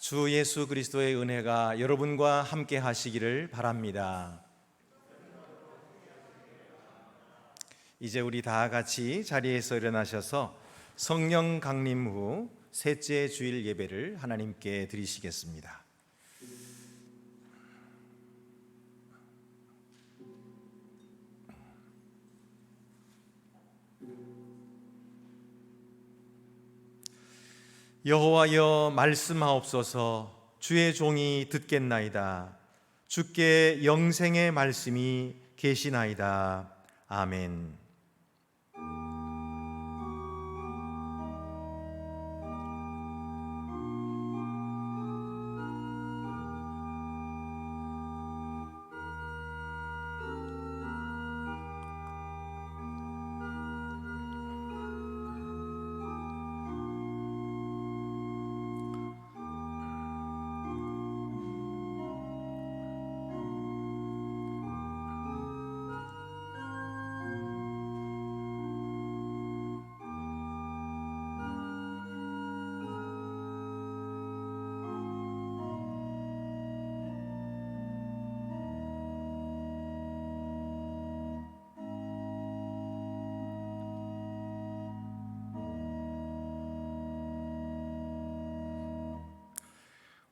주 예수 그리스도의 은혜가 여러분과 함께 하시기를 바랍니다. 이제 우리 다 같이 자리에서 일어나셔서 성령 강림 후 셋째 주일 예배를 하나님께 드리시겠습니다. 여호와여 말씀하옵소서. 주의 종이 듣겠나이다. 주께 영생의 말씀이 계시나이다. 아멘.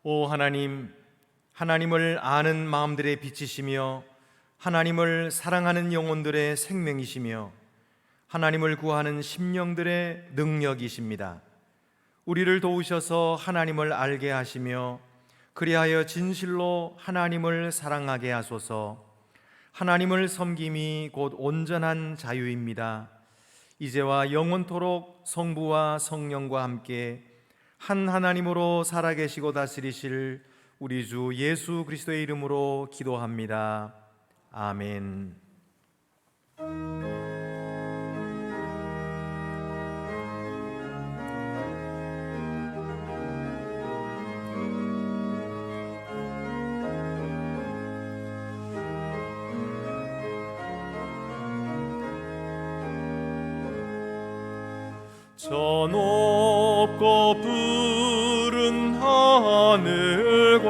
오 하나님, 하나님을 아는 마음들의 빛이시며 하나님을 사랑하는 영혼들의 생명이시며 하나님을 구하는 심령들의 능력이십니다. 우리를 도우셔서 하나님을 알게 하시며 그리하여 진실로 하나님을 사랑하게 하소서. 하나님을 섬김이 곧 온전한 자유입니다. 이제와 영원토록 성부와 성령과 함께 한 하나님으로 살아계시고 다스리실 우리 주 예수 그리스도의 이름으로 기도합니다. 아멘. 저 높고 푸른 하늘과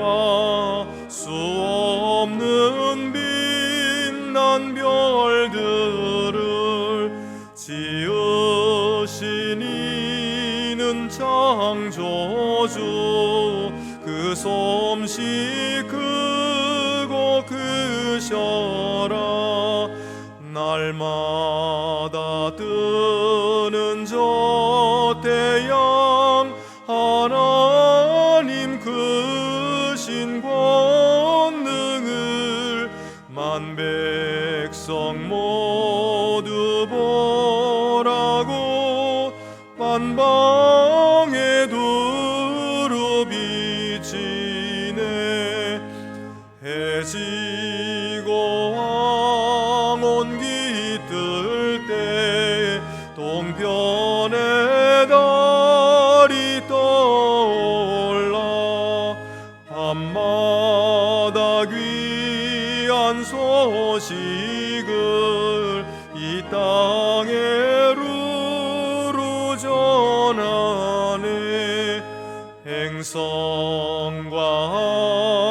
수 없는 빛난 별들을 지으신 이는 창조주, 그 솜씨 크고 크셔라. 날마다 뜨는 저 태양, 하나님 크신 권능을 만 백성 모두 보라고 만방에 두루 비치네. 해지고 황혼기 뜰 때 동편에 달이 떠올라. 밤마다 귀한 소식을 이 땅에 루루 전하네. 행성과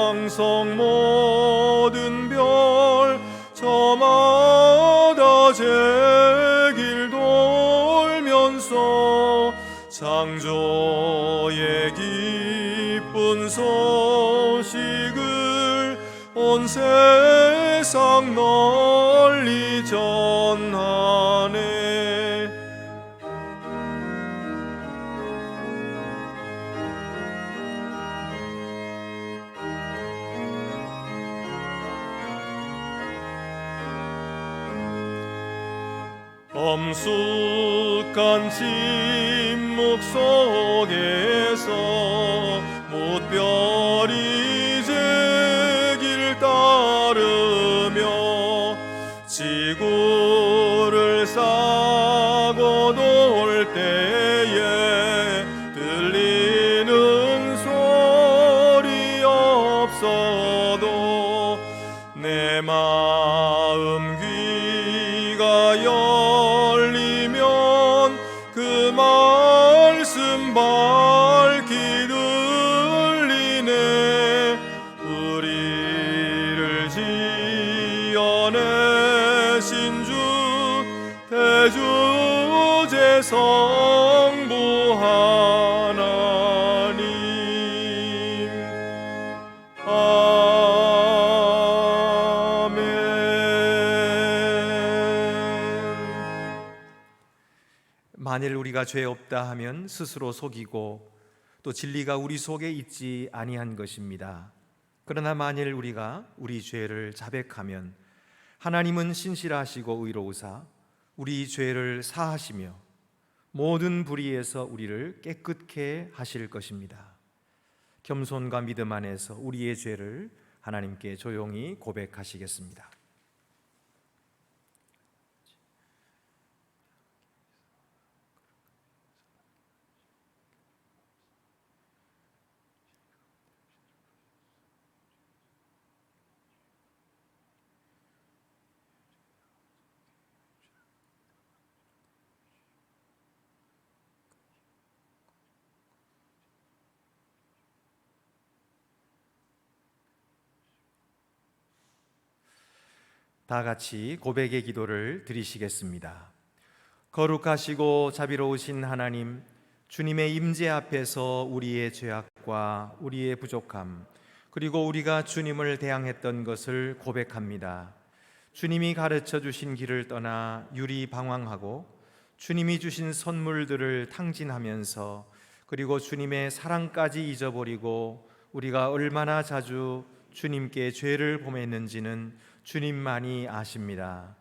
항성 모든 별 저마다 제길 돌면서 창조의 기쁜 소식을 온 세상 널리 전하네. 엄숙한 침묵 속에서 뭇별이 제길 따르며 지구를 싸고 돌 때에 들리는 소리 없어도 내 마음 귀가 열리면 그 말씀 밝히 들리 성부 하나님 만일 우리가 죄 없다 하면 스스로 속이고 또 진리가 우리 속에 있지 아니한 것입니다. 그러나 만일 우리가 우리 죄를 자백하면 하나님은 신실하시고 의로우사 우리 죄를 사하시며 모든 불의에서 우리를 깨끗게 하실 것입니다. 겸손과 믿음 안에서 우리의 죄를 하나님께 조용히 고백하시겠습니다. 다 같이 고백의 기도를 드리시겠습니다. 거룩하시고 자비로우신 하나님, 주님의 임재 앞에서 우리의 죄악과 우리의 부족함, 그리고 우리가 주님을 대항했던 것을 고백합니다. 주님이 가르쳐 주신 길을 떠나 유리방황하고 주님이 주신 선물들을 탕진하면서 그리고 주님의 사랑까지 잊어버리고 우리가 얼마나 자주 주님께 죄를 범했는지는 주님만이 아십니다.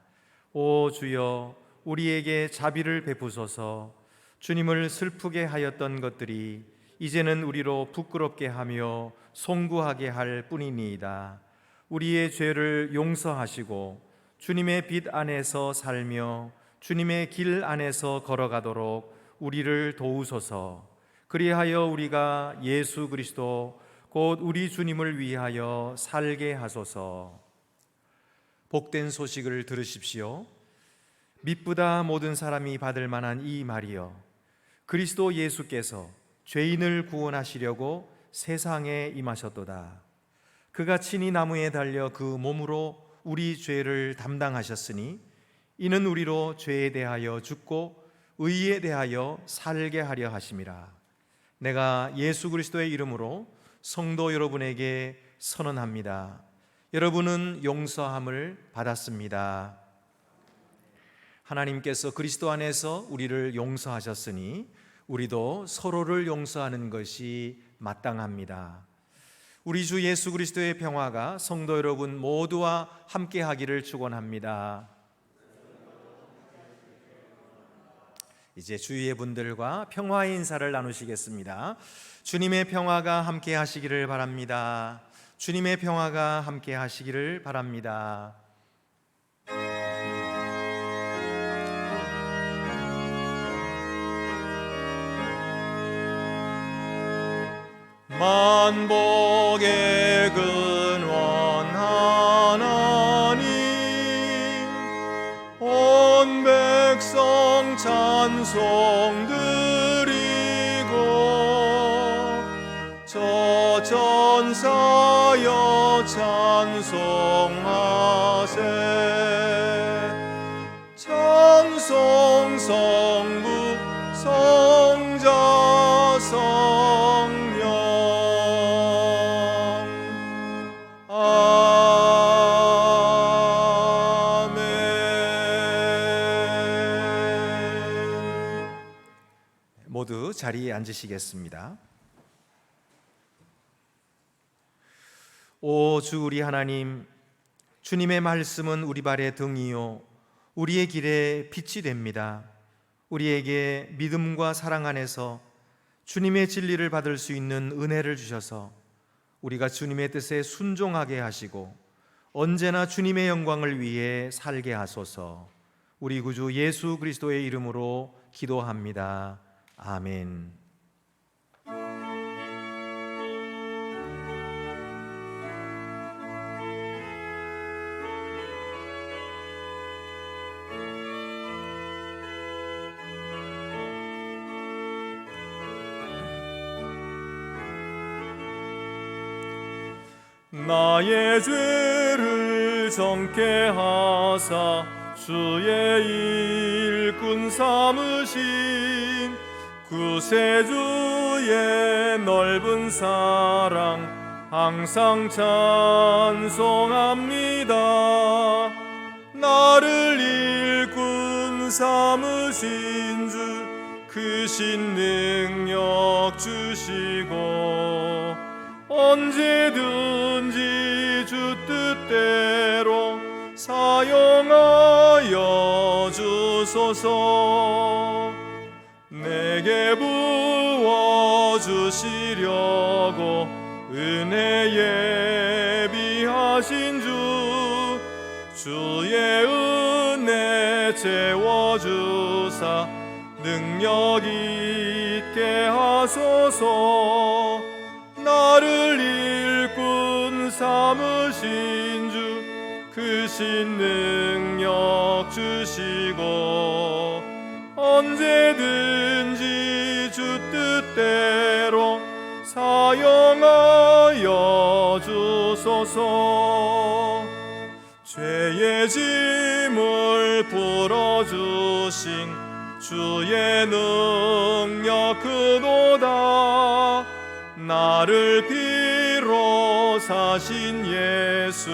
오 주여, 우리에게 자비를 베푸소서. 주님을 슬프게 하였던 것들이 이제는 우리로 부끄럽게 하며 송구하게 할 뿐이니이다. 우리의 죄를 용서하시고 주님의 빛 안에서 살며 주님의 길 안에서 걸어가도록 우리를 도우소서. 그리하여 우리가 예수 그리스도 곧 우리 주님을 위하여 살게 하소서. 복된 소식을 들으십시오. 믿보다 모든 사람이 받을 만한 이 말이여, 그리스도 예수께서 죄인을 구원하시려고 세상에 임하셨도다. 그가 친히 나무에 달려 그 몸으로 우리 죄를 담당하셨으니 이는 우리로 죄에 대하여 죽고 의에 대하여 살게 하려 하심이라. 내가 예수 그리스도의 이름으로 성도 여러분에게 선언합니다. 여러분은 용서함을 받았습니다. 하나님께서 그리스도 안에서 우리를 용서하셨으니 우리도 서로를 용서하는 것이 마땅합니다. 우리 주 예수 그리스도의 평화가 성도 여러분 모두와 함께 하기를 축원합니다. 이제 주위의 분들과 평화의 인사를 나누시겠습니다. 주님의 평화가 함께 하시기를 바랍니다. 주님의 평화가 함께 하시기를 바랍니다. 만복의 근원 하나님, 온 백성 찬송 드리고 저 전사여 찬송하세. 찬송 성부 성자 성령 아멘. 모두 자리에 앉으시겠습니다. 오 주 우리 하나님, 주님의 말씀은 우리 발의 등이요 우리의 길에 빛이 됩니다. 우리에게 믿음과 사랑 안에서 주님의 진리를 받을 수 있는 은혜를 주셔서 우리가 주님의 뜻에 순종하게 하시고 언제나 주님의 영광을 위해 살게 하소서. 우리 구주 예수 그리스도의 이름으로 기도합니다. 아멘. 나의 죄를 정케 하사 주의 일꾼 삼으신 구세주의 넓은 사랑 항상 찬송합니다. 나를 일꾼 삼으신 주 크신 능력 주시고 언제든지 주 뜻대로 사용하여 주소서. 내게 부어주시려고 은혜 예비하신 주 주의 은혜 채워주사 능력 있게 하소서. 나를 일꾼 삼으신 주 크신 능력 주시고 언제든지 주 뜻대로 사용하여 주소서. 죄의 짐을 풀어주신 주의 능력 크도다. 나를 피로 사신 예수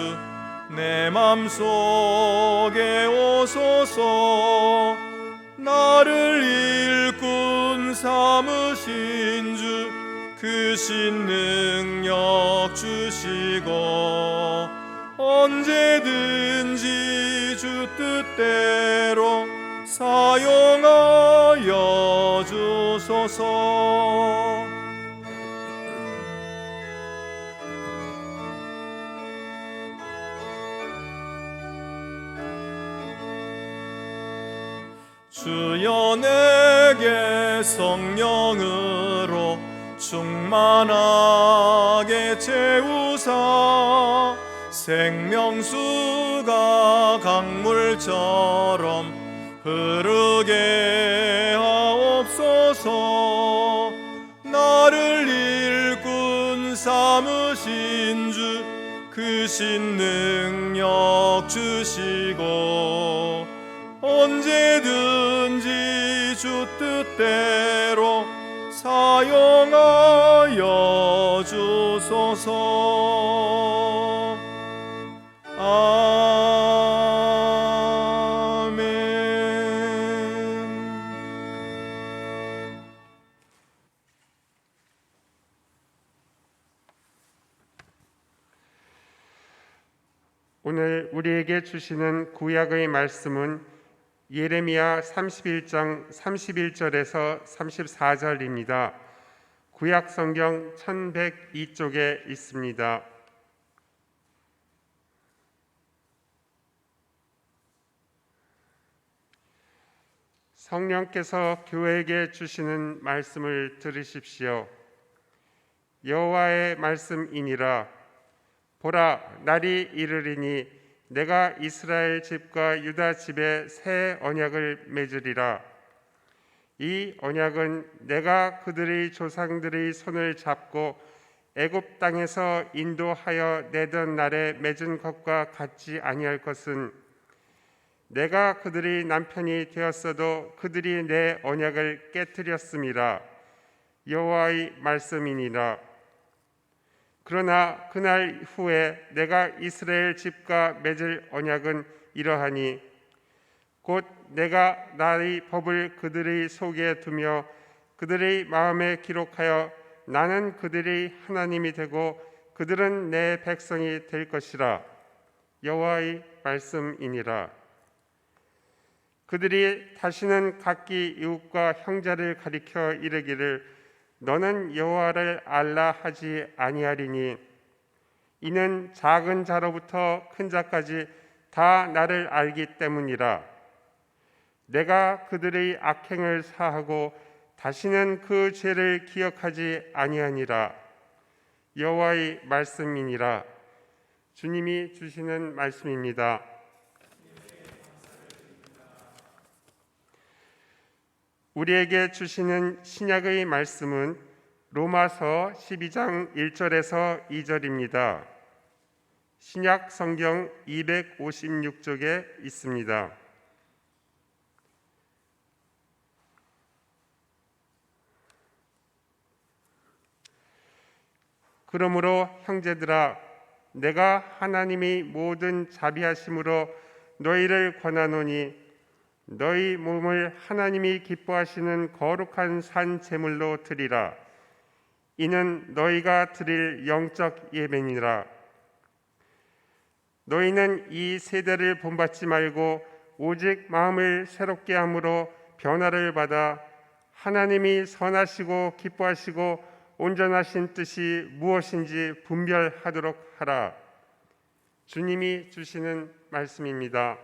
내 맘속에 오소서. 나를 일꾼 삼으신 주 크신 능력 주시고 언제든지 주 뜻대로 사용하여 주소서. 주여 내게 성령으로 충만하게 채우사 생명수가 강물처럼 흐르게 하옵소서. 나를 일꾼 삼으신 주 크신 능력 주시고 언제든지 주 뜻대로 사용하여 주소서. 아멘. 오늘 우리에게 주시는 구약의 말씀은 예레미야 31장 31절에서 34절입니다. 구약 성경 1102쪽에 있습니다. 성령께서 교회에게 주시는 말씀을 들으십시오. 여호와의 말씀이니라. 보라, 날이 이르리니 내가 이스라엘 집과 유다 집에 새 언약을 맺으리라. 이 언약은 내가 그들의 조상들의 손을 잡고 애굽 땅에서 인도하여 내던 날에 맺은 것과 같지 아니할 것은 내가 그들의 남편이 되었어도 그들이 내 언약을 깨뜨렸음이라. 여호와의 말씀이니라. 그러나 그날 후에 내가 이스라엘 집과 맺을 언약은 이러하니 곧 내가 나의 법을 그들의 속에 두며 그들의 마음에 기록하여 나는 그들의 하나님이 되고 그들은 내 백성이 될 것이라. 여호와의 말씀이니라. 그들이 다시는 각기 이웃과 형제를 가리켜 이르기를 너는 여호와를 알라 하지 아니하리니 이는 작은 자로부터 큰 자까지 다 나를 알기 때문이라. 내가 그들의 악행을 사하고 다시는 그 죄를 기억하지 아니하니라. 여호와의 말씀이니라. 주님이 주시는 말씀입니다. 우리에게 주시는 신약의 말씀은 로마서 12장 1절에서 2절입니다. 신약 성경 256쪽에 있습니다. 그러므로 형제들아, 내가 하나님이 모든 자비하심으로 너희를 권하노니 너희 몸을 하나님이 기뻐하시는 거룩한 산 제물로 드리라. 이는 너희가 드릴 영적 예배니라. 너희는 이 세대를 본받지 말고 오직 마음을 새롭게 함으로 변화를 받아 하나님이 선하시고 기뻐하시고 온전하신 뜻이 무엇인지 분별하도록 하라. 주님이 주시는 말씀입니다.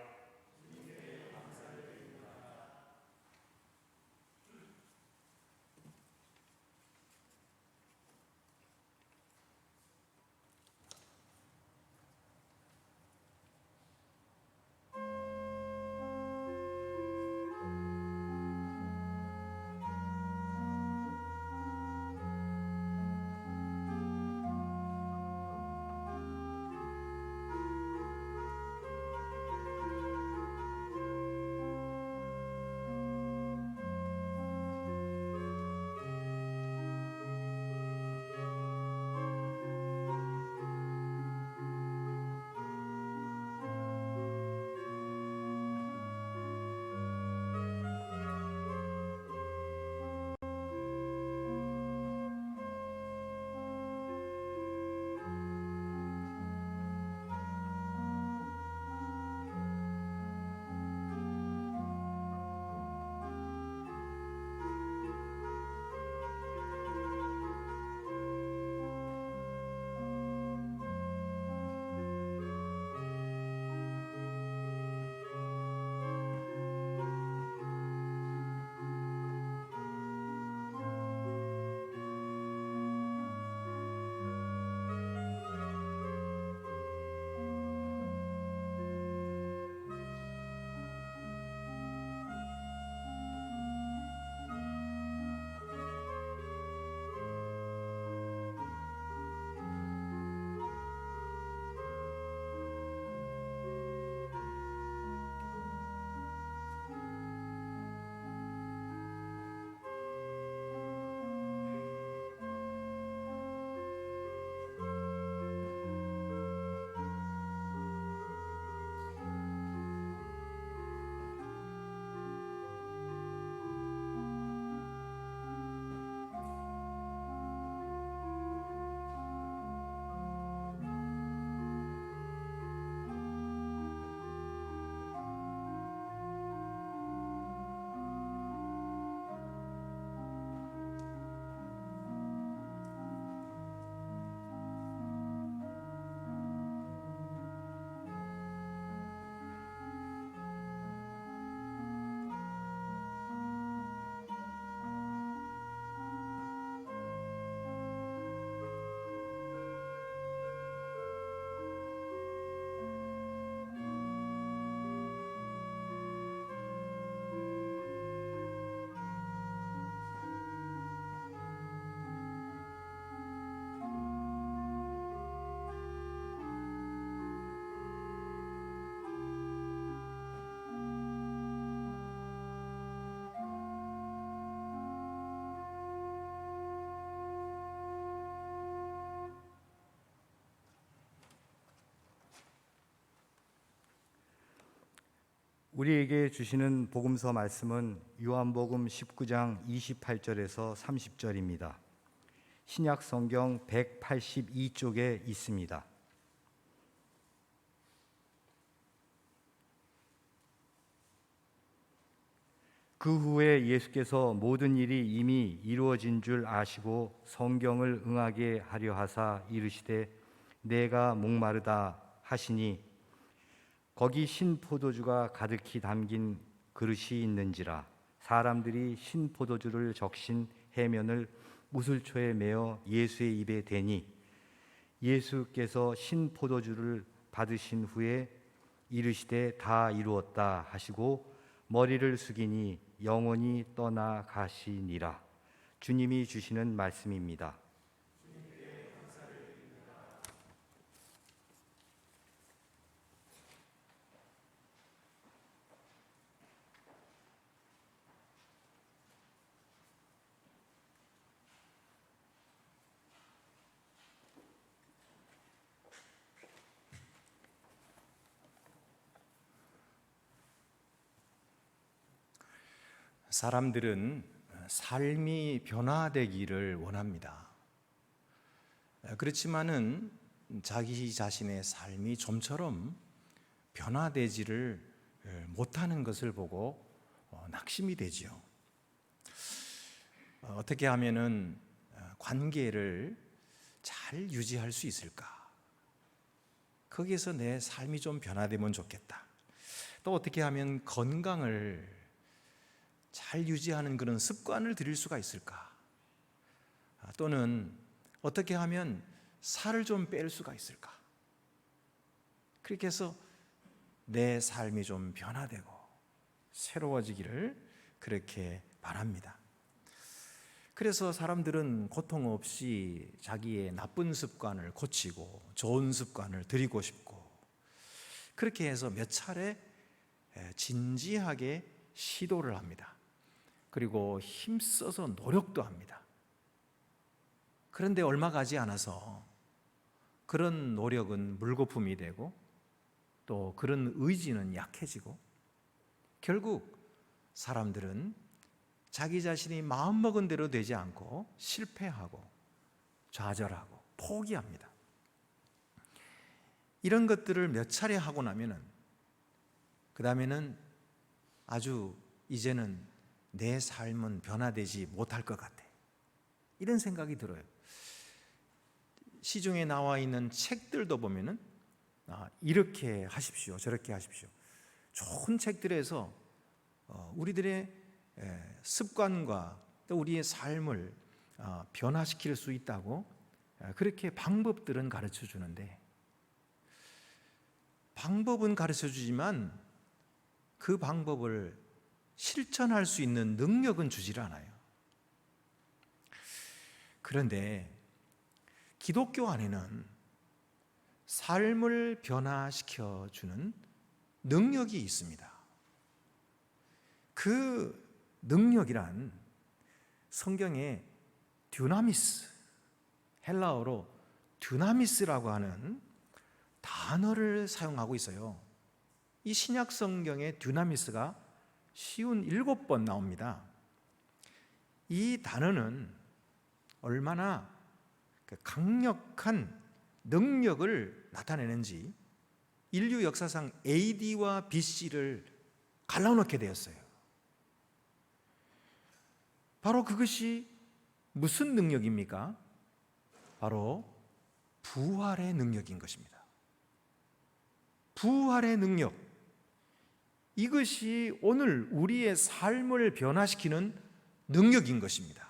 우리에게 주시는 복음서 말씀은 요한복음 19장 28절에서 30절입니다. 신약 성경 182쪽에 있습니다. 그 후에 예수께서 모든 일이 이미 이루어진 줄 아시고 성경을 응하게 하려 하사 이르시되 내가 목마르다 하시니 거기 신 포도주가 가득히 담긴 그릇이 있는지라 사람들이 신 포도주를 적신 해면을 무술초에 메어 예수의 입에 대니 예수께서 신 포도주를 받으신 후에 이르시되 다 이루었다 하시고 머리를 숙이니 영원히 떠나가시니라. 주님이 주시는 말씀입니다. 사람들은 삶이 변화되기를 원합니다. 그렇지만은 자기 자신의 삶이 좀처럼 변화되지를 못하는 것을 보고 낙심이 되지요. 어떻게 하면은 관계를 잘 유지할 수 있을까? 거기에서 내 삶이 좀 변화되면 좋겠다. 또 어떻게 하면 건강을 잘 유지하는 그런 습관을 들일 수가 있을까? 또는 어떻게 하면 살을 좀 뺄 수가 있을까? 그렇게 해서 내 삶이 좀 변화되고 새로워지기를 그렇게 바랍니다. 그래서 사람들은 고통 없이 자기의 나쁜 습관을 고치고 좋은 습관을 들이고 싶고, 그렇게 해서 몇 차례 진지하게 시도를 합니다. 그리고 힘써서 노력도 합니다. 그런데 얼마 가지 않아서 그런 노력은 물거품이 되고 또 그런 의지는 약해지고, 결국 사람들은 자기 자신이 마음먹은 대로 되지 않고 실패하고 좌절하고 포기합니다. 이런 것들을 몇 차례 하고 나면은 그 다음에는 아주 이제는 내 삶은 변화되지 못할 것 같아, 이런 생각이 들어요. 시중에 나와 있는 책들도 보면은 이렇게 하십시오, 저렇게 하십시오, 좋은 책들에서 우리들의 습관과 또 우리의 삶을 변화시킬 수 있다고 그렇게 방법들은 가르쳐 주는데, 방법은 가르쳐 주지만 그 방법을 실천할 수 있는 능력은 주질 않아요. 그런데 기독교 안에는 삶을 변화시켜 주는 능력이 있습니다. 그 능력이란 성경에 듀나미스, 헬라어로 듀나미스라고 하는 단어를 사용하고 있어요. 이 신약 성경에 듀나미스가 쉬운 7번 나옵니다. 이 단어는 얼마나 강력한 능력을 나타내는지 인류 역사상 AD와 BC를 갈라놓게 되었어요. 바로 그것이 무슨 능력입니까? 바로 부활의 능력인 것입니다. 부활의 능력, 이것이 오늘 우리의 삶을 변화시키는 능력인 것입니다.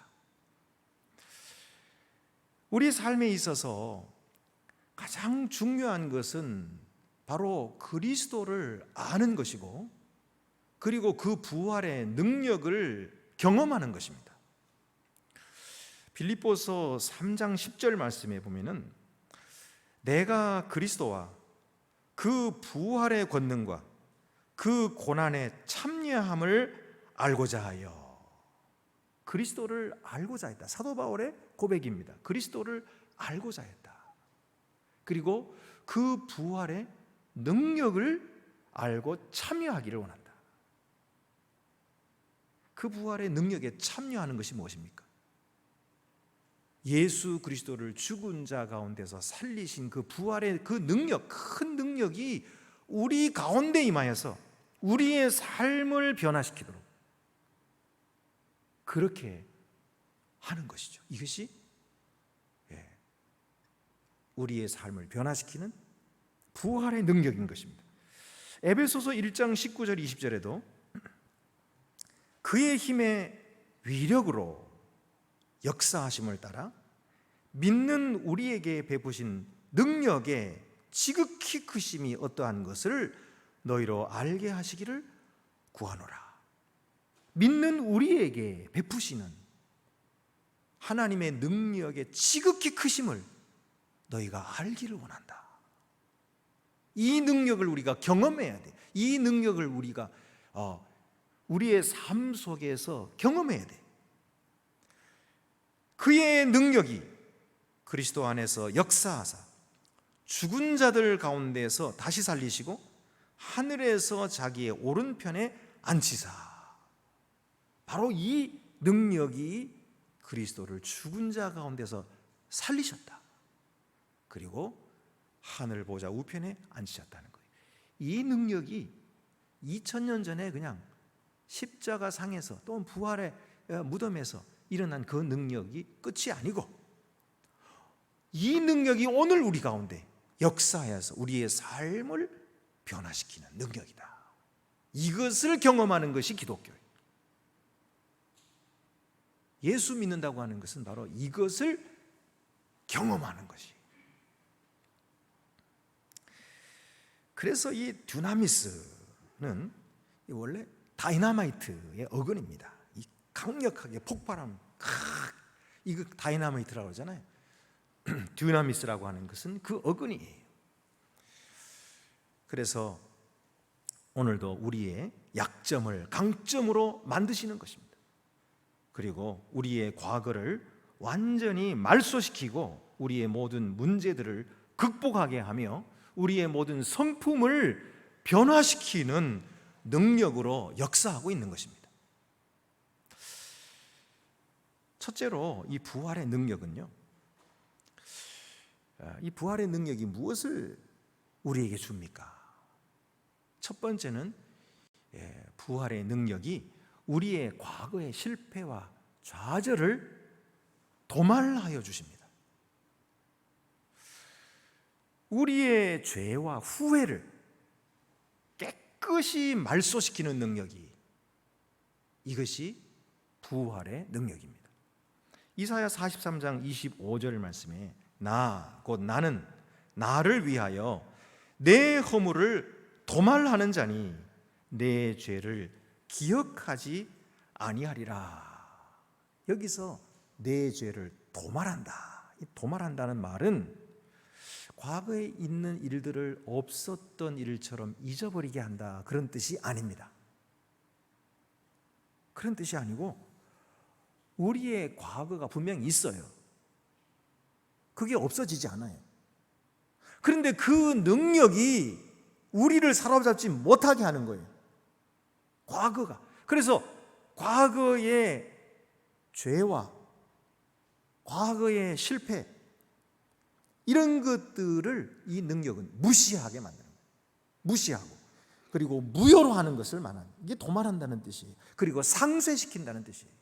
우리 삶에 있어서 가장 중요한 것은 바로 그리스도를 아는 것이고, 그리고 그 부활의 능력을 경험하는 것입니다. 빌립보서 3장 10절 말씀에 보면은 내가 그리스도와 그 부활의 권능과 그 고난에 참여함을 알고자 하여, 그리스도를 알고자 했다. 사도 바울의 고백입니다. 그리스도를 알고자 했다. 그리고 그 부활의 능력을 알고 참여하기를 원한다. 그 부활의 능력에 참여하는 것이 무엇입니까? 예수 그리스도를 죽은 자 가운데서 살리신 그 부활의 그 능력, 큰 능력이 우리 가운데 임하여서 우리의 삶을 변화시키도록 그렇게 하는 것이죠. 이것이 우리의 삶을 변화시키는 부활의 능력인 것입니다. 에베소서 1장 19절 20절에도 그의 힘의 위력으로 역사하심을 따라 믿는 우리에게 베푸신 능력의 지극히 크심이 어떠한 것을 너희로 알게 하시기를 구하노라. 믿는 우리에게 베푸시는 하나님의 능력의 지극히 크심을 너희가 알기를 원한다. 이 능력을 우리가 경험해야 돼. 이 능력을 우리가 우리의 삶 속에서 경험해야 돼. 그의 능력이 그리스도 안에서 역사하사 죽은 자들 가운데서 다시 살리시고 하늘에서 자기의 오른편에 앉히사, 바로 이 능력이 그리스도를 죽은 자 가운데서 살리셨다. 그리고 하늘 보좌 우편에 앉히셨다는 거예요. 이 능력이 2000년 전에 그냥 십자가 상에서 또 부활의 무덤에서 일어난 그 능력이 끝이 아니고, 이 능력이 오늘 우리 가운데 역사해서 우리의 삶을 변화시키는 능력이다. 이것을 경험하는 것이 기독교예요. 예수 믿는다고 하는 것은 바로 이것을 경험하는 것이. 그래서 이 듀나미스는 원래 다이나마이트의 어근입니다. 이 강력하게 폭발하는, 이거 다이나마이트라고 하잖아요. 듀나미스라고 하는 것은 그 어근이에요. 그래서 오늘도 우리의 약점을 강점으로 만드시는 것입니다. 그리고 우리의 과거를 완전히 말소시키고 우리의 모든 문제들을 극복하게 하며 우리의 모든 성품을 변화시키는 능력으로 역사하고 있는 것입니다. 첫째로 이 부활의 능력은요, 이 부활의 능력이 무엇을 우리에게 줍니까? 첫 번째는 부활의 능력이 우리의 과거의 실패와 좌절을 도말하여 주십니다. 우리의 죄와 후회를 깨끗이 말소시키는 능력이, 이것이 부활의 능력입니다. 이사야 43장 25절 말씀에 곧 나는 나를 위하여 내 허물을 도말하는 자니 내 죄를 기억하지 아니하리라. 여기서 내 죄를 도말한다. 이 도말한다는 말은 과거에 있는 일들을 없었던 일처럼 잊어버리게 한다, 그런 뜻이 아닙니다. 그런 뜻이 아니고, 우리의 과거가 분명히 있어요. 그게 없어지지 않아요. 그런데 그 능력이 우리를 사로잡지 못하게 하는 거예요. 과거가. 그래서 과거의 죄와 과거의 실패, 이런 것들을 이 능력은 무시하게 만드는 거예요. 무시하고, 그리고 무효로 하는 것을 말하는, 이게 도말한다는 뜻이에요. 그리고 상쇄시킨다는 뜻이에요.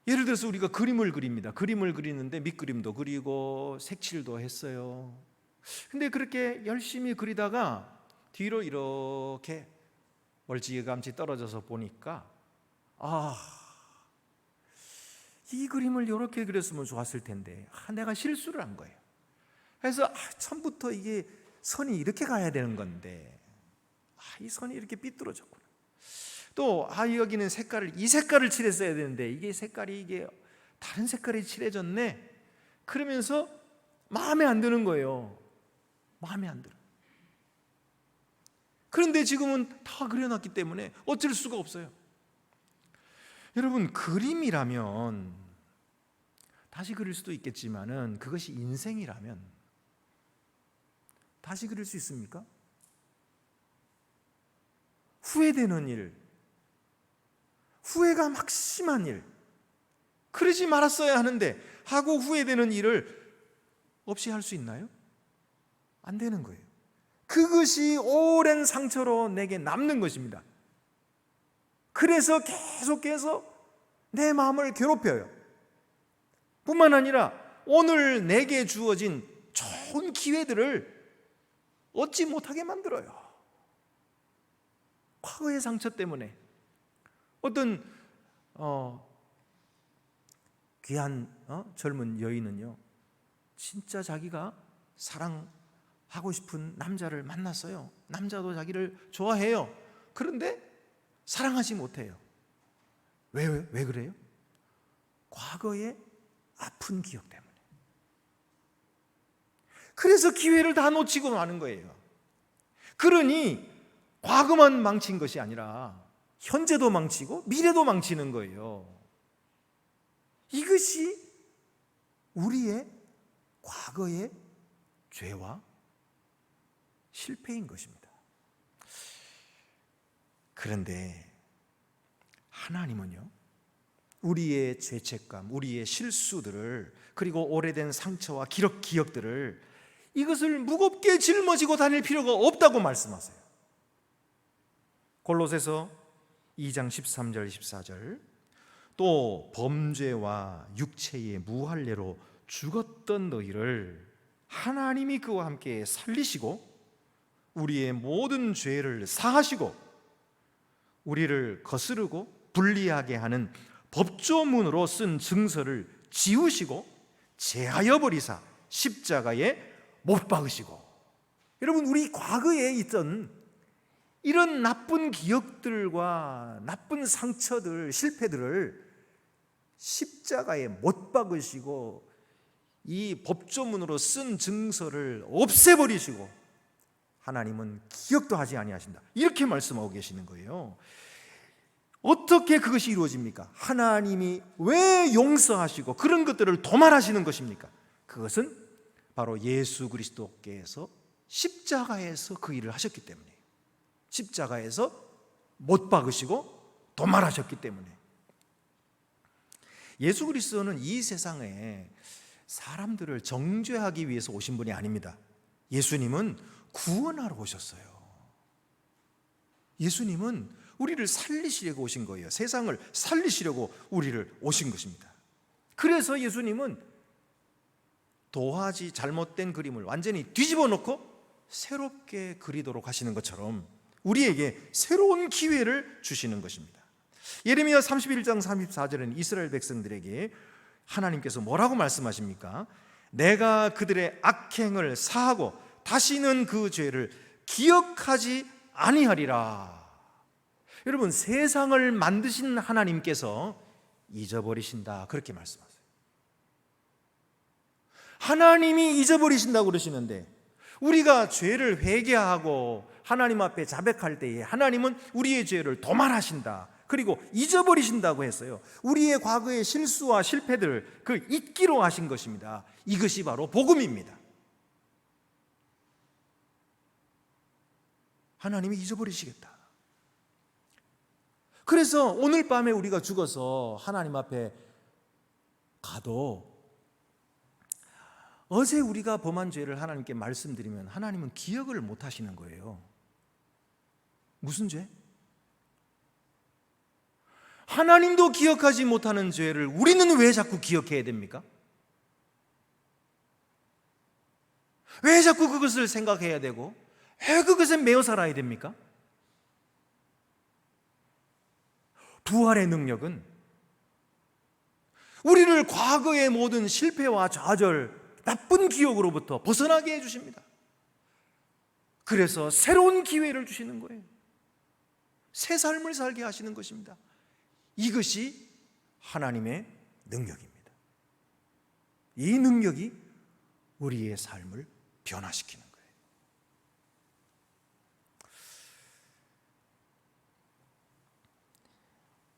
예를 들어서 우리가 그림을 그립니다. 그림을 그리는데 밑그림도 그리고 색칠도 했어요. 근데 그렇게 열심히 그리다가 뒤로 이렇게 멀찌감치 떨어져서 보니까, 이 그림을 이렇게 그렸으면 좋았을 텐데 내가 실수를 한 거예요. 그래서 처음부터 이게 선이 이렇게 가야 되는 건데 이 선이 이렇게 삐뚤어졌구나. 또 여기는 이 색깔을 칠했어야 되는데 이게 다른 색깔이 칠해졌네. 그러면서 마음에 안 드는 거예요. 마음에 안 들어. 그런데 지금은 다 그려놨기 때문에 어쩔 수가 없어요. 여러분, 그림이라면 다시 그릴 수도 있겠지만은 그것이 인생이라면 다시 그릴 수 있습니까? 후회되는 일, 후회가 막심한 일, 그러지 말았어야 하는데 하고 후회되는 일을 없이 할 수 있나요? 안 되는 거예요. 그것이 오랜 상처로 내게 남는 것입니다. 그래서 계속해서 내 마음을 괴롭혀요. 뿐만 아니라 오늘 내게 주어진 좋은 기회들을 얻지 못하게 만들어요. 과거의 상처 때문에. 어떤 귀한 젊은 여인은요, 진짜 자기가 사랑하고 싶은 남자를 만났어요. 남자도 자기를 좋아해요. 그런데 사랑하지 못해요. 왜 그래요? 과거의 아픈 기억 때문에. 그래서 기회를 다 놓치고 마는 거예요. 그러니 과거만 망친 것이 아니라 현재도 망치고 미래도 망치는 거예요. 이것이 우리의 과거의 죄와 실패인 것입니다. 그런데 하나님은요, 우리의 죄책감, 우리의 실수들을, 그리고 오래된 상처와 기억들을, 이것을 무겁게 짊어지고 다닐 필요가 없다고 말씀하세요. 골로새서 2장 13절 14절, 또 범죄와 육체의 무할례로 죽었던 너희를 하나님이 그와 함께 살리시고 우리의 모든 죄를 사하시고 우리를 거스르고 불리하게 하는 법조문으로 쓴 증서를 지우시고 제하여 버리사 십자가에 못 박으시고. 여러분, 우리 과거에 있던 이런 나쁜 기억들과 나쁜 상처들, 실패들을 십자가에 못 박으시고 이 법조문으로 쓴 증서를 없애버리시고 하나님은 기억도 하지 아니하신다, 이렇게 말씀하고 계시는 거예요. 어떻게 그것이 이루어집니까? 하나님이 왜 용서하시고 그런 것들을 도말하시는 것입니까? 그것은 바로 예수 그리스도께서 십자가에서 그 일을 하셨기 때문이에요. 십자가에서 못 박으시고 도말하셨기 때문에. 예수 그리스도는 이 세상에 사람들을 정죄하기 위해서 오신 분이 아닙니다. 예수님은 구원하러 오셨어요. 예수님은 우리를 살리시려고 오신 거예요. 세상을 살리시려고 우리를 오신 것입니다. 그래서 예수님은 도화지 잘못된 그림을 완전히 뒤집어 놓고 새롭게 그리도록 하시는 것처럼 우리에게 새로운 기회를 주시는 것입니다. 예레미야 31장 34절은 이스라엘 백성들에게 하나님께서 뭐라고 말씀하십니까? 내가 그들의 악행을 사하고 다시는 그 죄를 기억하지 아니하리라. 여러분, 세상을 만드신 하나님께서 잊어버리신다, 그렇게 말씀하세요. 하나님이 잊어버리신다고 그러시는데, 우리가 죄를 회개하고 하나님 앞에 자백할 때에 하나님은 우리의 죄를 도말하신다, 그리고 잊어버리신다고 했어요. 우리의 과거의 실수와 실패들을 그 잊기로 하신 것입니다. 이것이 바로 복음입니다. 하나님이 잊어버리시겠다. 그래서 오늘 밤에 우리가 죽어서 하나님 앞에 가도 어제 우리가 범한 죄를 하나님께 말씀드리면 하나님은 기억을 못 하시는 거예요. 무슨 죄? 하나님도 기억하지 못하는 죄를 우리는 왜 자꾸 기억해야 됩니까? 왜 자꾸 그것을 생각해야 되고 왜 그것에 매여 살아야 됩니까? 부활의 능력은 우리를 과거의 모든 실패와 좌절, 나쁜 기억으로부터 벗어나게 해주십니다. 그래서 새로운 기회를 주시는 거예요. 새 삶을 살게 하시는 것입니다. 이것이 하나님의 능력입니다. 이 능력이 우리의 삶을 변화시키는 거예요.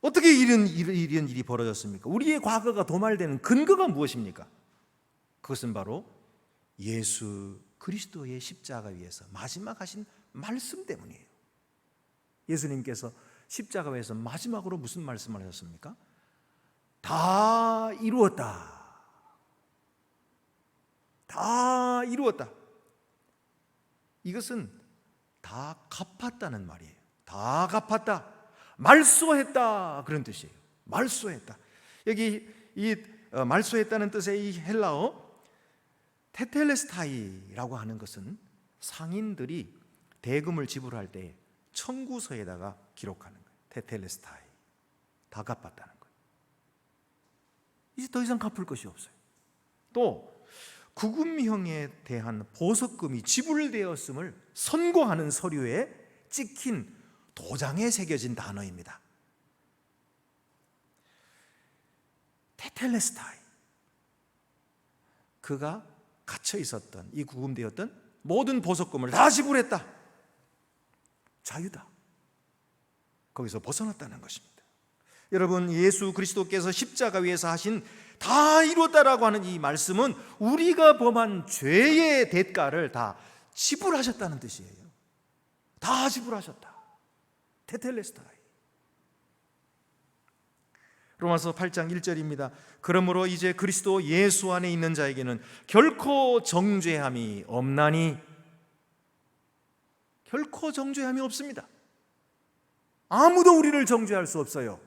어떻게 이런 일이 벌어졌습니까? 우리의 과거가 도말되는 근거가 무엇입니까? 그것은 바로 예수 그리스도의 십자가 위에서 마지막 하신 말씀 때문이에요. 예수님께서 십자가 위에서 마지막으로 무슨 말씀을 하셨습니까? 다 이루었다. 다 이루었다. 이것은 다 갚았다는 말이에요. 다 갚았다. 말소했다, 그런 뜻이에요. 말소했다. 여기 이 말소했다는 뜻의 이 헬라어 테텔레스타이라고 하는 것은 상인들이 대금을 지불할 때 청구서에다가 기록하는 거예요. 테텔레스타이, 다 갚았다는 거예요. 이제 더 이상 갚을 것이 없어요. 또 구금형에 대한 보석금이 지불되었음을 선고하는 서류에 찍힌 도장에 새겨진 단어입니다. 테텔레스타이, 그가 갇혀 있었던 이 구금되었던 모든 보석금을 다 지불했다. 자유다. 거기서 벗어났다는 것입니다. 여러분, 예수 그리스도께서 십자가 위에서 하신 다 이루었다라고 하는 이 말씀은 우리가 범한 죄의 대가를 다 지불하셨다는 뜻이에요. 다 지불하셨다. 테텔레스타이. 로마서 8장 1절입니다. 그러므로 이제 그리스도 예수 안에 있는 자에게는 결코 정죄함이 없나니. 결코 정죄함이 없습니다. 아무도 우리를 정죄할 수 없어요.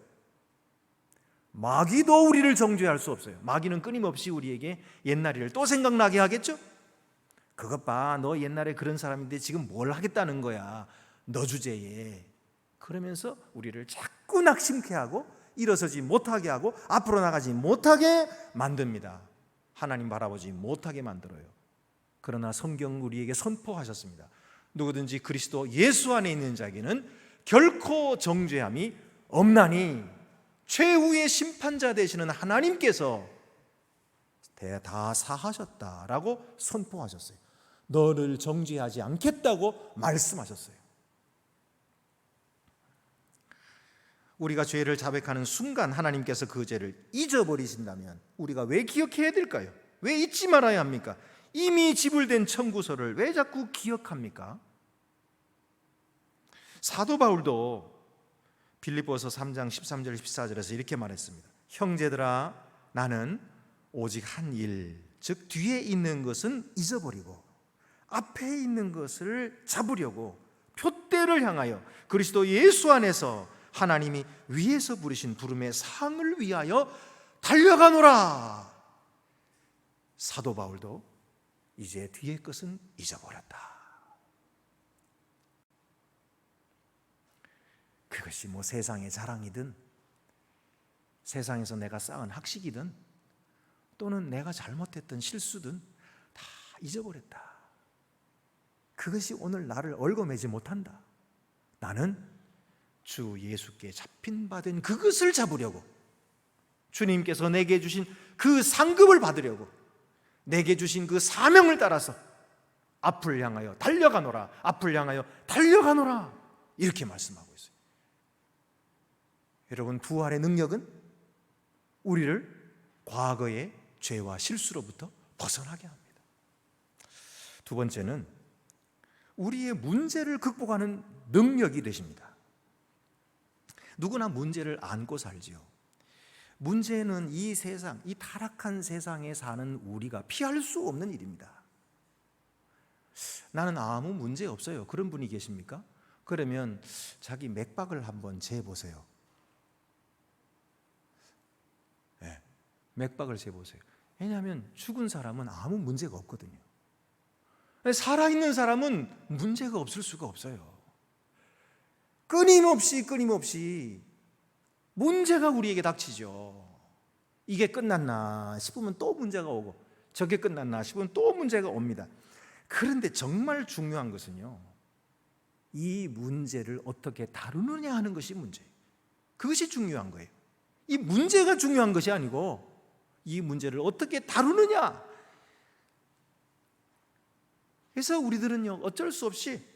마귀도 우리를 정죄할 수 없어요. 마귀는 끊임없이 우리에게 옛날 일을 또 생각나게 하겠죠. 그것 봐, 너 옛날에 그런 사람인데 지금 뭘 하겠다는 거야, 너 주제에. 그러면서 우리를 자꾸 낙심케 하고 일어서지 못하게 하고 앞으로 나가지 못하게 만듭니다. 하나님 바라보지 못하게 만들어요. 그러나 성경 우리에게 선포하셨습니다. 누구든지 그리스도 예수 안에 있는 자에게는 결코 정죄함이 없나니. 최후의 심판자 되시는 하나님께서 다 사하셨다라고 선포하셨어요. 너를 정죄하지 않겠다고 말씀하셨어요. 우리가 죄를 자백하는 순간 하나님께서 그 죄를 잊어버리신다면 우리가 왜 기억해야 될까요? 왜 잊지 말아야 합니까? 이미 지불된 청구서를 왜 자꾸 기억합니까? 사도 바울도 빌립보서 3장 13절 14절에서 이렇게 말했습니다. 형제들아, 나는 오직 한 일, 즉 뒤에 있는 것은 잊어버리고 앞에 있는 것을 잡으려고 표대를 향하여 그리스도 예수 안에서 하나님이 위에서 부르신 부름의 상을 위하여 달려가노라. 사도 바울도 이제 뒤에 것은 잊어버렸다. 그것이 뭐 세상의 자랑이든 세상에서 내가 쌓은 학식이든 또는 내가 잘못했던 실수든 다 잊어버렸다. 그것이 오늘 나를 얽어매지 못한다. 나는 주 예수께 잡힌 바 된 그것을 잡으려고, 주님께서 내게 주신 그 상급을 받으려고, 내게 주신 그 사명을 따라서 앞을 향하여 달려가노라, 앞을 향하여 달려가노라, 이렇게 말씀하고 있어요. 여러분, 부활의 능력은 우리를 과거의 죄와 실수로부터 벗어나게 합니다. 두 번째는 우리의 문제를 극복하는 능력이 되십니다. 누구나 문제를 안고 살지요. 문제는 이 세상, 이 타락한 세상에 사는 우리가 피할 수 없는 일입니다. 나는 아무 문제 없어요. 그런 분이 계십니까? 그러면 자기 맥박을 한번 재보세요. 네, 맥박을 재보세요. 왜냐하면 죽은 사람은 아무 문제가 없거든요. 살아있는 사람은 문제가 없을 수가 없어요. 끊임없이 문제가 우리에게 닥치죠. 이게 끝났나 싶으면 또 문제가 오고, 저게 끝났나 싶으면 또 문제가 옵니다. 그런데 정말 중요한 것은요, 이 문제를 어떻게 다루느냐 하는 것이 문제예요. 그것이 중요한 거예요. 이 문제가 중요한 것이 아니고 이 문제를 어떻게 다루느냐. 그래서 우리들은요, 어쩔 수 없이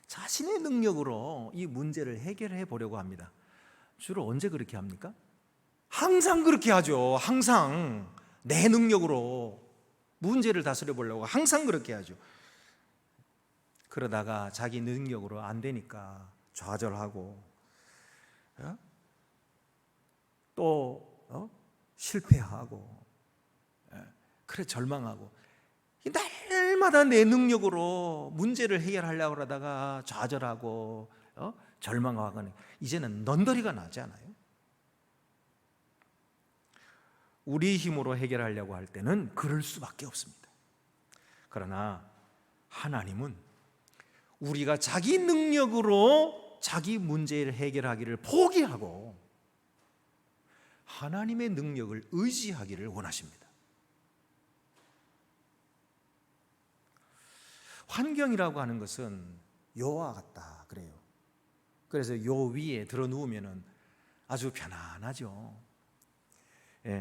자신의 능력으로 이 문제를 해결해 보려고 합니다. 주로 언제 그렇게 합니까? 항상 그렇게 하죠. 항상 내 능력으로 문제를 다스려 보려고 항상 그렇게 하죠. 그러다가 자기 능력으로 안 되니까 좌절하고 또 실패하고, 그래 절망하고, 날마다 내 능력으로 문제를 해결하려고 하다가 좌절하고 절망하고, 이제는 넌더리가 나지 않아요? 우리 힘으로 해결하려고 할 때는 그럴 수밖에 없습니다. 그러나 하나님은 우리가 자기 능력으로 자기 문제를 해결하기를 포기하고 하나님의 능력을 의지하기를 원하십니다. 환경이라고 하는 것은 요와 같다 그래요. 그래서 요 위에 들어 누우면은 아주 편안하죠.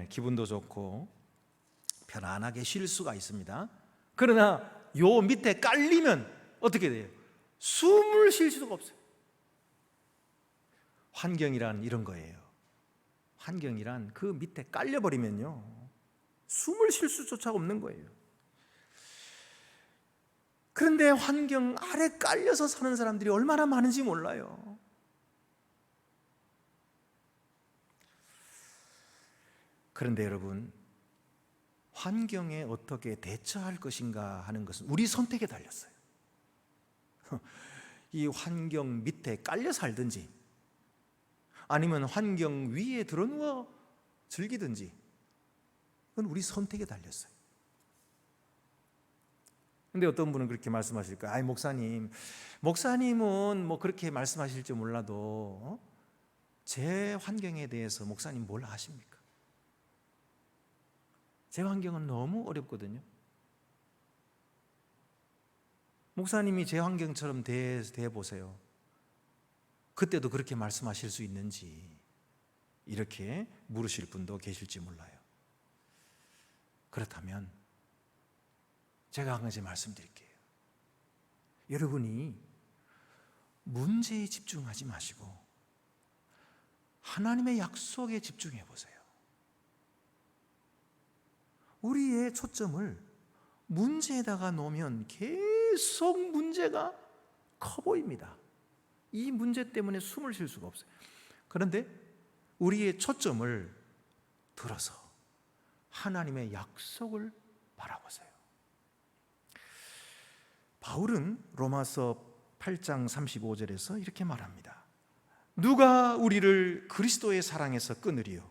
기분도 좋고 편안하게 쉴 수가 있습니다. 그러나 요 밑에 깔리면 어떻게 돼요? 숨을 쉴 수가 없어요. 환경이란 이런 거예요. 환경이란 그 밑에 깔려버리면요, 숨을 쉴 수조차 없는 거예요. 그런데 환경 아래 깔려서 사는 사람들이 얼마나 많은지 몰라요. 그런데 여러분, 환경에 어떻게 대처할 것인가 하는 것은 우리 선택에 달렸어요. 이 환경 밑에 깔려 살든지 아니면 환경 위에 드러누워 즐기든지, 그건 우리 선택에 달렸어요. 근데 어떤 분은 그렇게 말씀하실 거예요. 아이, 목사님은 뭐 그렇게 말씀하실지 몰라도 제 환경에 대해서 목사님 뭘 아십니까? 제 환경은 너무 어렵거든요. 목사님이 제 환경처럼 대해보세요. 그때도 그렇게 말씀하실 수 있는지, 이렇게 물으실 분도 계실지 몰라요. 그렇다면 제가 한 가지 말씀드릴게요. 여러분이 문제에 집중하지 마시고 하나님의 약속에 집중해 보세요. 우리의 초점을 문제에다가 놓으면 계속 문제가 커 보입니다. 이 문제 때문에 숨을 쉴 수가 없어요. 그런데 우리의 초점을 들어서 하나님의 약속을 바라보세요. 바울은 로마서 8장 35절에서 이렇게 말합니다. 누가 우리를 그리스도의 사랑에서 끊으리요?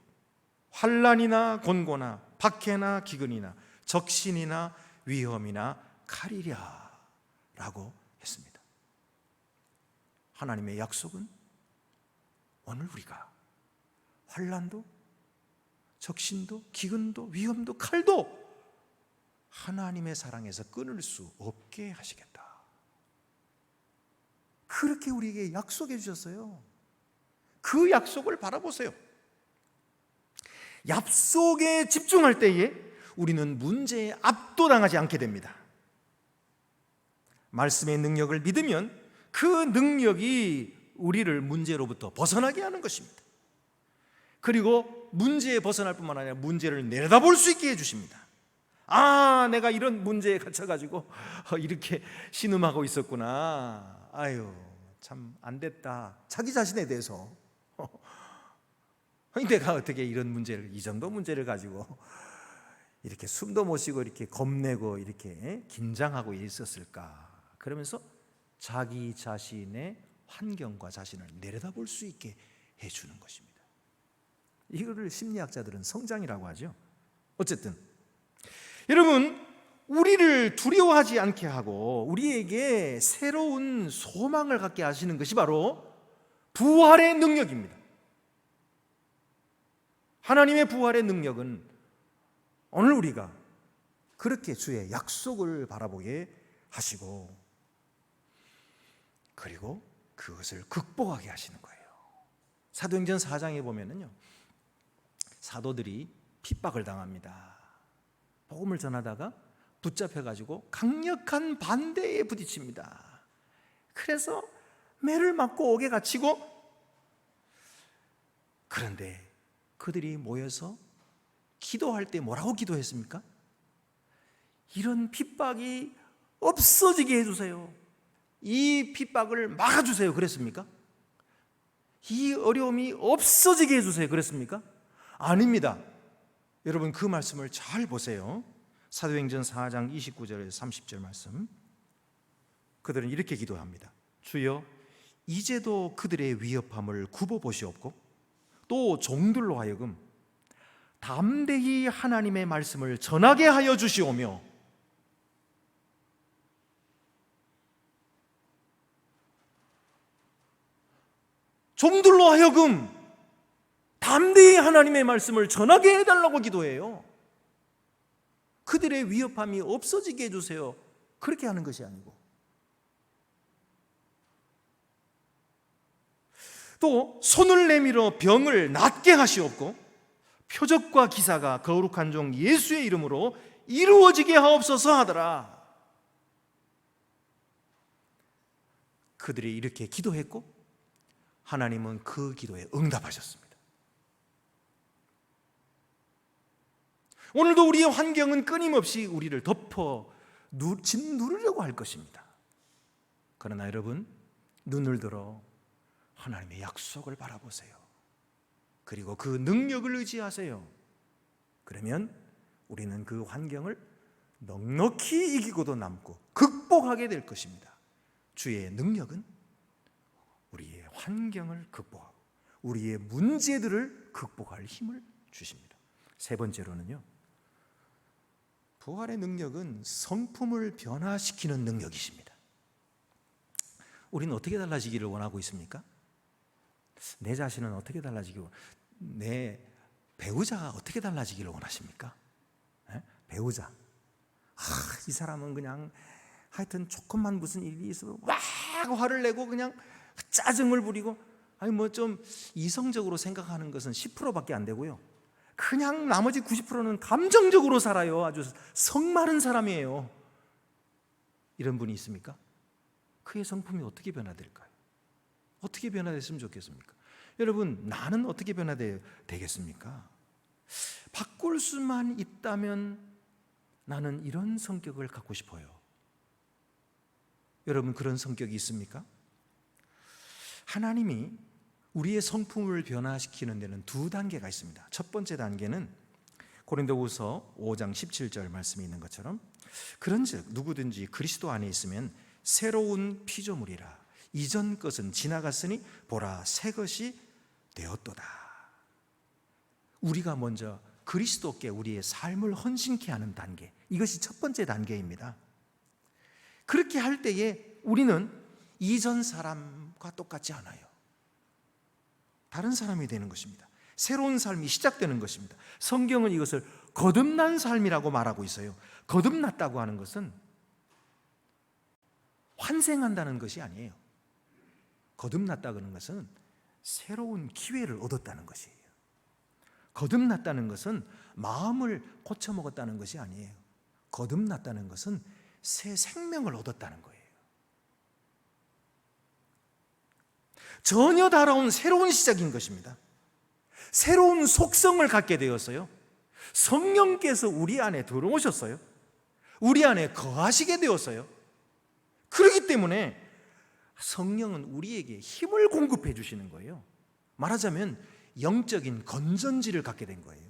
환난이나 곤고나 박해나 기근이나 적신이나 위험이나 칼이랴 라고 했습니다. 하나님의 약속은 오늘 우리가 환난도 적신도 기근도 위험도 칼도 하나님의 사랑에서 끊을 수 없게 하시겠다. 그렇게 우리에게 약속해 주셨어요. 그 약속을 바라보세요. 약속에 집중할 때에 우리는 문제에 압도당하지 않게 됩니다. 말씀의 능력을 믿으면 그 능력이 우리를 문제로부터 벗어나게 하는 것입니다. 그리고 문제에 벗어날 뿐만 아니라 문제를 내려다볼 수 있게 해주십니다. 아, 내가 이런 문제에 갇혀가지고 이렇게 신음하고 있었구나. 아유, 참 안 됐다. 자기 자신에 대해서 내가 어떻게 이런 문제를, 이 정도 문제를 가지고 이렇게 숨도 못 쉬고 이렇게 겁내고 이렇게 긴장하고 있었을까. 그러면서 자기 자신의 환경과 자신을 내려다볼 수 있게 해주는 것입니다. 이거를 심리학자들은 성장이라고 하죠. 어쨌든 여러분, 우리를 두려워하지 않게 하고 우리에게 새로운 소망을 갖게 하시는 것이 바로 부활의 능력입니다. 하나님의 부활의 능력은 오늘 우리가 그렇게 주의 약속을 바라보게 하시고, 그리고 그것을 극복하게 하시는 거예요. 사도행전 4장에 보면은요, 사도들이 핍박을 당합니다. 복음을 전하다가 붙잡혀가지고 강력한 반대에 부딪힙니다. 그래서 매를 맞고 옥에 갇히고, 그런데 그들이 모여서 기도할 때 뭐라고 기도했습니까? 이런 핍박이 없어지게 해주세요. 이 핍박을 막아주세요. 그랬습니까? 이 어려움이 없어지게 해주세요. 그랬습니까? 아닙니다. 여러분, 그 말씀을 잘 보세요. 사도행전 4장 29절에서 30절 말씀. 그들은 이렇게 기도합니다. 주여, 이제도 그들의 위협함을 굽어보시옵고 또 종들로 하여금 담대히 하나님의 말씀을 전하게 하여 주시오며, 종들로 하여금 담대히 하나님의 말씀을 전하게 해달라고 기도해요. 그들의 위협함이 없어지게 해주세요. 그렇게 하는 것이 아니고, 또 손을 내밀어 병을 낫게 하시옵고 표적과 기사가 거룩한 종 예수의 이름으로 이루어지게 하옵소서 하더라. 그들이 이렇게 기도했고 하나님은 그 기도에 응답하셨습니다. 오늘도 우리의 환경은 끊임없이 우리를 덮어 짓누르려고 할 것입니다. 그러나 여러분, 눈을 들어 하나님의 약속을 바라보세요. 그리고 그 능력을 의지하세요. 그러면 우리는 그 환경을 넉넉히 이기고도 남고 극복하게 될 것입니다. 주의 능력은 우리의 환경을 극복하고 우리의 문제들을 극복할 힘을 주십니다. 세 번째로는요, 부활의 능력은 성품을 변화시키는 능력이십니다. 우리는 어떻게 달라지기를 원하고 있습니까? 내 자신은 어떻게 달라지기를 내 배우자가 어떻게 달라지기를 원하십니까? 배우자. 이 사람은 그냥 하여튼 조금만 무슨 일이 있어도 막 화를 내고 그냥 짜증을 부리고, 아니 뭐 좀 이성적으로 생각하는 것은 10%밖에 안 되고요, 그냥 나머지 90%는 감정적으로 살아요. 아주 성마른 사람이에요. 이런 분이 있습니까? 그의 성품이 어떻게 변화될까요? 어떻게 변화됐으면 좋겠습니까? 여러분, 나는 어떻게 변화되겠습니까? 바꿀 수만 있다면 나는 이런 성격을 갖고 싶어요. 여러분, 그런 성격이 있습니까? 하나님이 우리의 성품을 변화시키는 데는 두 단계가 있습니다. 첫 번째 단계는 고린도후서 5장 17절 말씀이 있는 것처럼, 그런즉 누구든지 그리스도 안에 있으면 새로운 피조물이라, 이전 것은 지나갔으니 보라 새 것이 되었도다. 우리가 먼저 그리스도께 우리의 삶을 헌신케 하는 단계, 이것이 첫 번째 단계입니다. 그렇게 할 때에 우리는 이전 사람과 똑같지 않아요. 다른 사람이 되는 것입니다. 새로운 삶이 시작되는 것입니다. 성경은 이것을 거듭난 삶이라고 말하고 있어요. 거듭났다고 하는 것은 환생한다는 것이 아니에요. 거듭났다고 하는 것은 새로운 기회를 얻었다는 것이에요. 거듭났다는 것은 마음을 고쳐먹었다는 것이 아니에요. 거듭났다는 것은 새 생명을 얻었다는 거예요. 전혀 다른 새로운 시작인 것입니다. 새로운 속성을 갖게 되었어요. 성령께서 우리 안에 들어오셨어요. 우리 안에 거하시게 되었어요. 그렇기 때문에 성령은 우리에게 힘을 공급해 주시는 거예요. 말하자면 영적인 건전지를 갖게 된 거예요.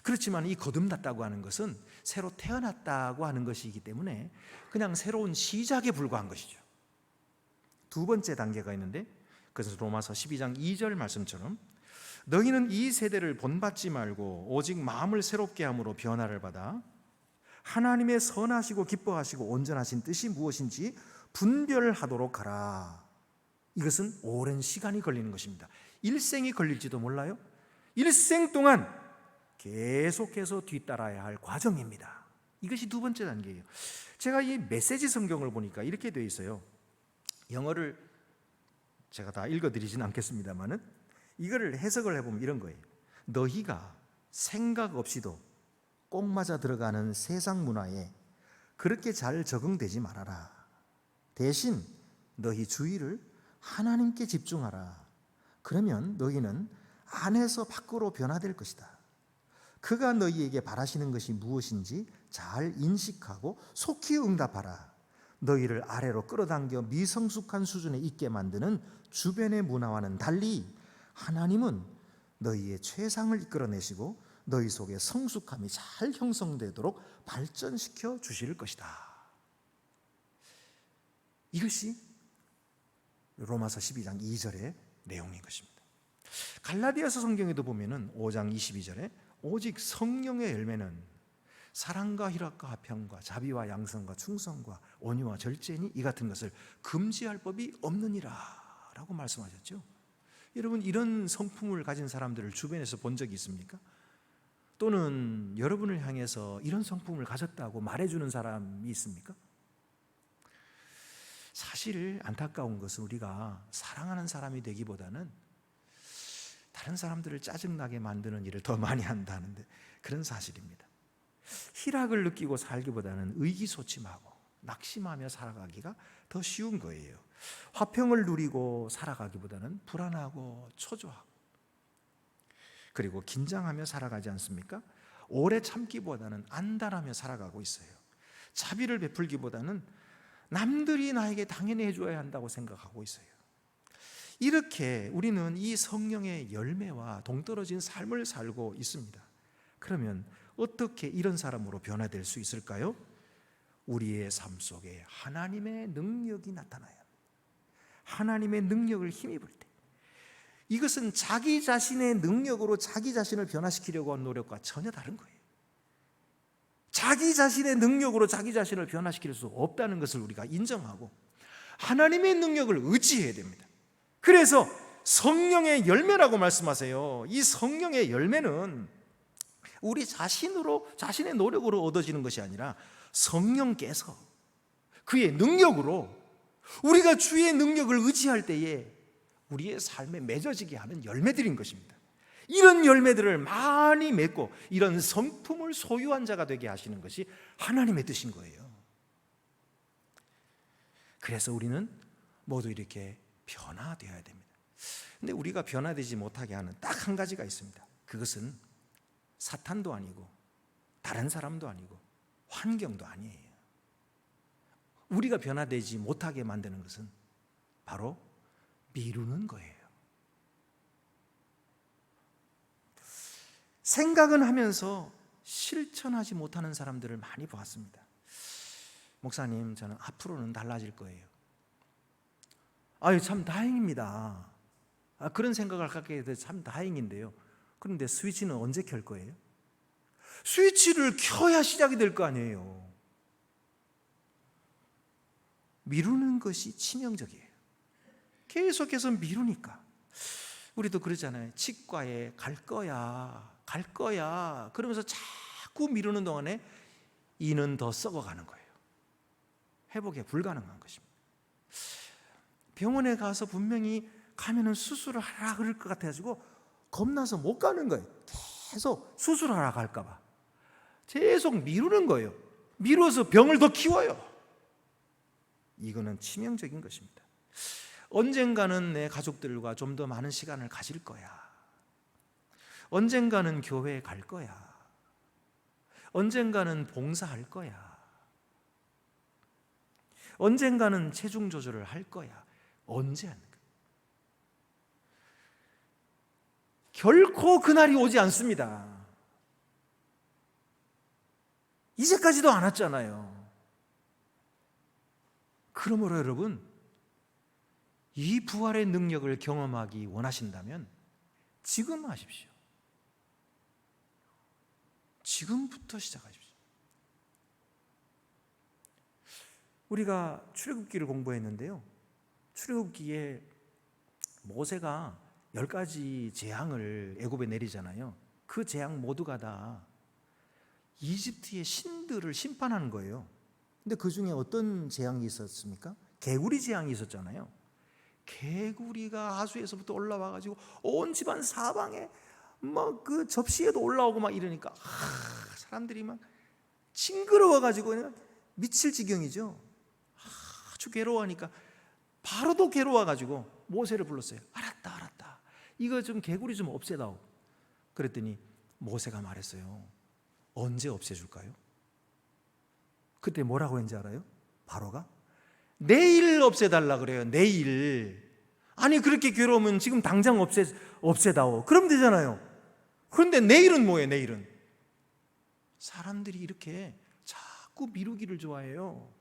그렇지만 이 거듭났다고 하는 것은 새로 태어났다고 하는 것이기 때문에 그냥 새로운 시작에 불과한 것이죠. 두 번째 단계가 있는데, 그래서 로마서 12장 2절 말씀처럼 너희는 이 세대를 본받지 말고 오직 마음을 새롭게 함으로 변화를 받아 하나님의 선하시고 기뻐하시고 온전하신 뜻이 무엇인지 분별하도록 하라. 이것은 오랜 시간이 걸리는 것입니다. 일생이 걸릴지도 몰라요. 일생 동안 계속해서 뒤따라야 할 과정입니다. 이것이 두 번째 단계예요. 제가 이 메시지 성경을 보니까 이렇게 되어 있어요. 영어를 제가 다 읽어드리진 않겠습니다만은 이거를 해석을 해보면 이런 거예요. 너희가 생각 없이도 꼭 맞아 들어가는 세상 문화에 그렇게 잘 적응되지 말아라. 대신 너희 주의를 하나님께 집중하라. 그러면 너희는 안에서 밖으로 변화될 것이다. 그가 너희에게 바라시는 것이 무엇인지 잘 인식하고 속히 응답하라. 너희를 아래로 끌어당겨 미성숙한 수준에 있게 만드는 주변의 문화와는 달리 하나님은 너희의 최상을 이끌어내시고 너희 속에 성숙함이 잘 형성되도록 발전시켜 주실 것이다. 이것이 로마서 12장 2절의 내용인 것입니다. 갈라디아서 성경에도 보면은 5장 22절에 오직 성령의 열매는 사랑과 희락과 화평과 자비와 양선과 충성과 온유와 절제니 이 같은 것을 금지할 법이 없느니라 라고 말씀하셨죠. 여러분, 이런 성품을 가진 사람들을 주변에서 본 적이 있습니까? 또는 여러분을 향해서 이런 성품을 가졌다고 말해주는 사람이 있습니까? 사실 안타까운 것은 우리가 사랑하는 사람이 되기보다는 다른 사람들을 짜증나게 만드는 일을 더 많이 한다는데, 그런 사실입니다. 희락을 느끼고 살기보다는 의기소침하고 낙심하며 살아가기가 더 쉬운 거예요. 화평을 누리고 살아가기보다는 불안하고 초조하고, 그리고 긴장하며 살아가지 않습니까? 오래 참기보다는 안달하며 살아가고 있어요. 자비를 베풀기보다는 남들이 나에게 당연히 해줘야 한다고 생각하고 있어요. 이렇게 우리는 이 성령의 열매와 동떨어진 삶을 살고 있습니다. 그러면 어떻게 이런 사람으로 변화될 수 있을까요? 우리의 삶 속에 하나님의 능력이 나타나야 합니다. 하나님의 능력을 힘입을 때, 이것은 자기 자신의 능력으로 자기 자신을 변화시키려고 하는 노력과 전혀 다른 거예요. 자기 자신의 능력으로 자기 자신을 변화시킬 수 없다는 것을 우리가 인정하고 하나님의 능력을 의지해야 됩니다. 그래서 성령의 열매라고 말씀하세요. 이 성령의 열매는 우리 자신의 노력으로 얻어지는 것이 아니라 성령께서 그의 능력으로, 우리가 주의 능력을 의지할 때에 우리의 삶에 맺어지게 하는 열매들인 것입니다. 이런 열매들을 많이 맺고 이런 성품을 소유한 자가 되게 하시는 것이 하나님의 뜻인 거예요. 그래서 우리는 모두 이렇게 변화되어야 됩니다. 근데 우리가 변화되지 못하게 하는 딱 한 가지가 있습니다. 그것은 사탄도 아니고 다른 사람도 아니고 환경도 아니에요. 우리가 변화되지 못하게 만드는 것은 바로 미루는 거예요. 생각은 하면서 실천하지 못하는 사람들을 많이 보았습니다. 목사님, 저는 앞으로는 달라질 거예요. 아유, 참 다행입니다. 그런 생각을 갖게 돼서 참 다행인데요. 그런데 스위치는 언제 켤 거예요? 스위치를 켜야 시작이 될 거 아니에요. 미루는 것이 치명적이에요. 계속해서 미루니까. 우리도 그러잖아요. 치과에 갈 거야 그러면서 자꾸 미루는 동안에 이는 더 썩어가는 거예요. 회복이 불가능한 것입니다. 병원에 가서 분명히 가면은 수술을 하라 그럴 것 같아가지고 겁나서 못 가는 거예요. 계속 수술하라 갈까 봐 계속 미루는 거예요. 미뤄서 병을 더 키워요. 이거는 치명적인 것입니다. 언젠가는 내 가족들과 좀 더 많은 시간을 가질 거야. 언젠가는 교회에 갈 거야. 언젠가는 봉사할 거야. 언젠가는 체중 조절을 할 거야. 언제 하는 거야? 결코 그날이 오지 않습니다. 이제까지도 안 왔잖아요. 그러므로 여러분, 이 부활의 능력을 경험하기 원하신다면 지금 하십시오. 지금부터 시작하십시오. 우리가 출애굽기를 공부했는데요, 출애굽기에 모세가 10가지 재앙을 애굽에 내리잖아요. 그 재앙 모두가 다 이집트의 신들을 심판하는 거예요. 근데 그 중에 어떤 재앙이 있었습니까? 개구리 재앙이 있었잖아요. 개구리가 하수에서부터 올라와가지고 온 집안 사방에 막 그 접시에도 올라오고 막 이러니까 사람들이 막 징그러워가지고 미칠 지경이죠. 아주 괴로워하니까 바로도 괴로워가지고 모세를 불렀어요. 알았다. 이거 좀 개구리 좀 없애다오. 그랬더니 모세가 말했어요. 언제 없애줄까요? 그때 뭐라고 했는지 알아요? 바로가 내일 없애달라 그래요. 내일. 아니 그렇게 괴로우면 지금 당장 없애다오. 그러면 되잖아요. 그런데 내일은 뭐예요? 내일은 사람들이 이렇게 자꾸 미루기를 좋아해요.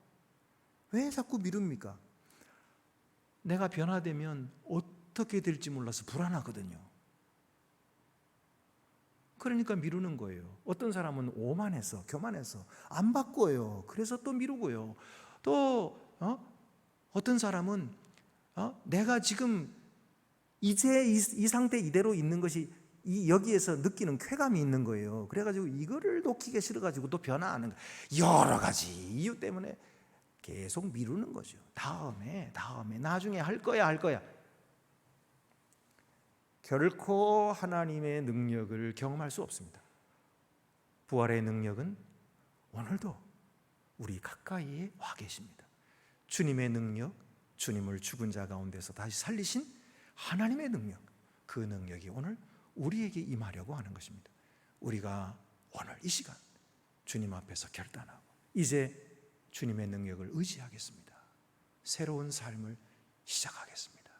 왜 자꾸 미룹니까? 내가 변화되면 어떻게 될지 몰라서 불안하거든요. 그러니까 미루는 거예요. 어떤 사람은 오만해서 교만해서 안 바꿔요. 그래서 또 미루고요. 또 어떤 사람은 내가 지금 이제 이 상태 이대로 있는 것이 여기에서 느끼는 쾌감이 있는 거예요. 그래가지고 이거를 놓기가 싫어가지고 또 변화하는 거예요. 여러 가지 이유 때문에 계속 미루는 거죠. 다음에 나중에 할 거야. 결코 하나님의 능력을 경험할 수 없습니다. 부활의 능력은 오늘도 우리 가까이에 와 계십니다. 주님의 능력, 주님을 죽은 자 가운데서 다시 살리신 하나님의 능력, 그 능력이 오늘 우리에게 임하려고 하는 것입니다. 우리가 오늘 이 시간 주님 앞에서 결단하고 이제 주님의 능력을 의지하겠습니다. 새로운 삶을 시작하겠습니다.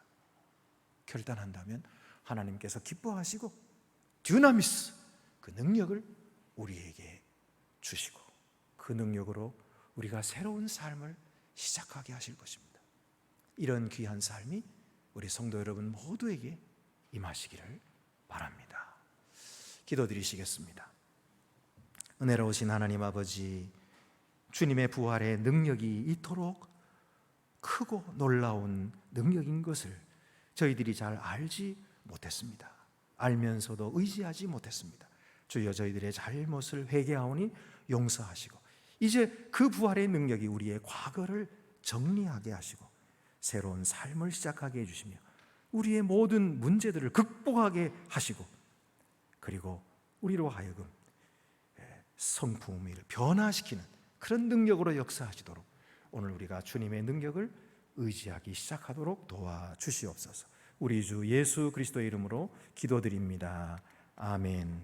결단한다면 하나님께서 기뻐하시고 듀나미스, 그 능력을 우리에게 주시고 그 능력으로 우리가 새로운 삶을 시작하게 하실 것입니다. 이런 귀한 삶이 우리 성도 여러분 모두에게 임하시기를 바랍니다. 기도드리시겠습니다. 은혜로우신 하나님 아버지, 주님의 부활의 능력이 이토록 크고 놀라운 능력인 것을 저희들이 잘 알지 못했습니다. 알면서도 의지하지 못했습니다. 주여, 저희들의 잘못을 회개하오니 용서하시고 이제 그 부활의 능력이 우리의 과거를 정리하게 하시고 새로운 삶을 시작하게 해주시며 우리의 모든 문제들을 극복하게 하시고 그리고 우리로 하여금 성품을 변화시키는 그런 능력으로 역사하시도록 오늘 우리가 주님의 능력을 의지하기 시작하도록 도와주시옵소서. 우리 주 예수 그리스도의 이름으로 기도드립니다. 아멘.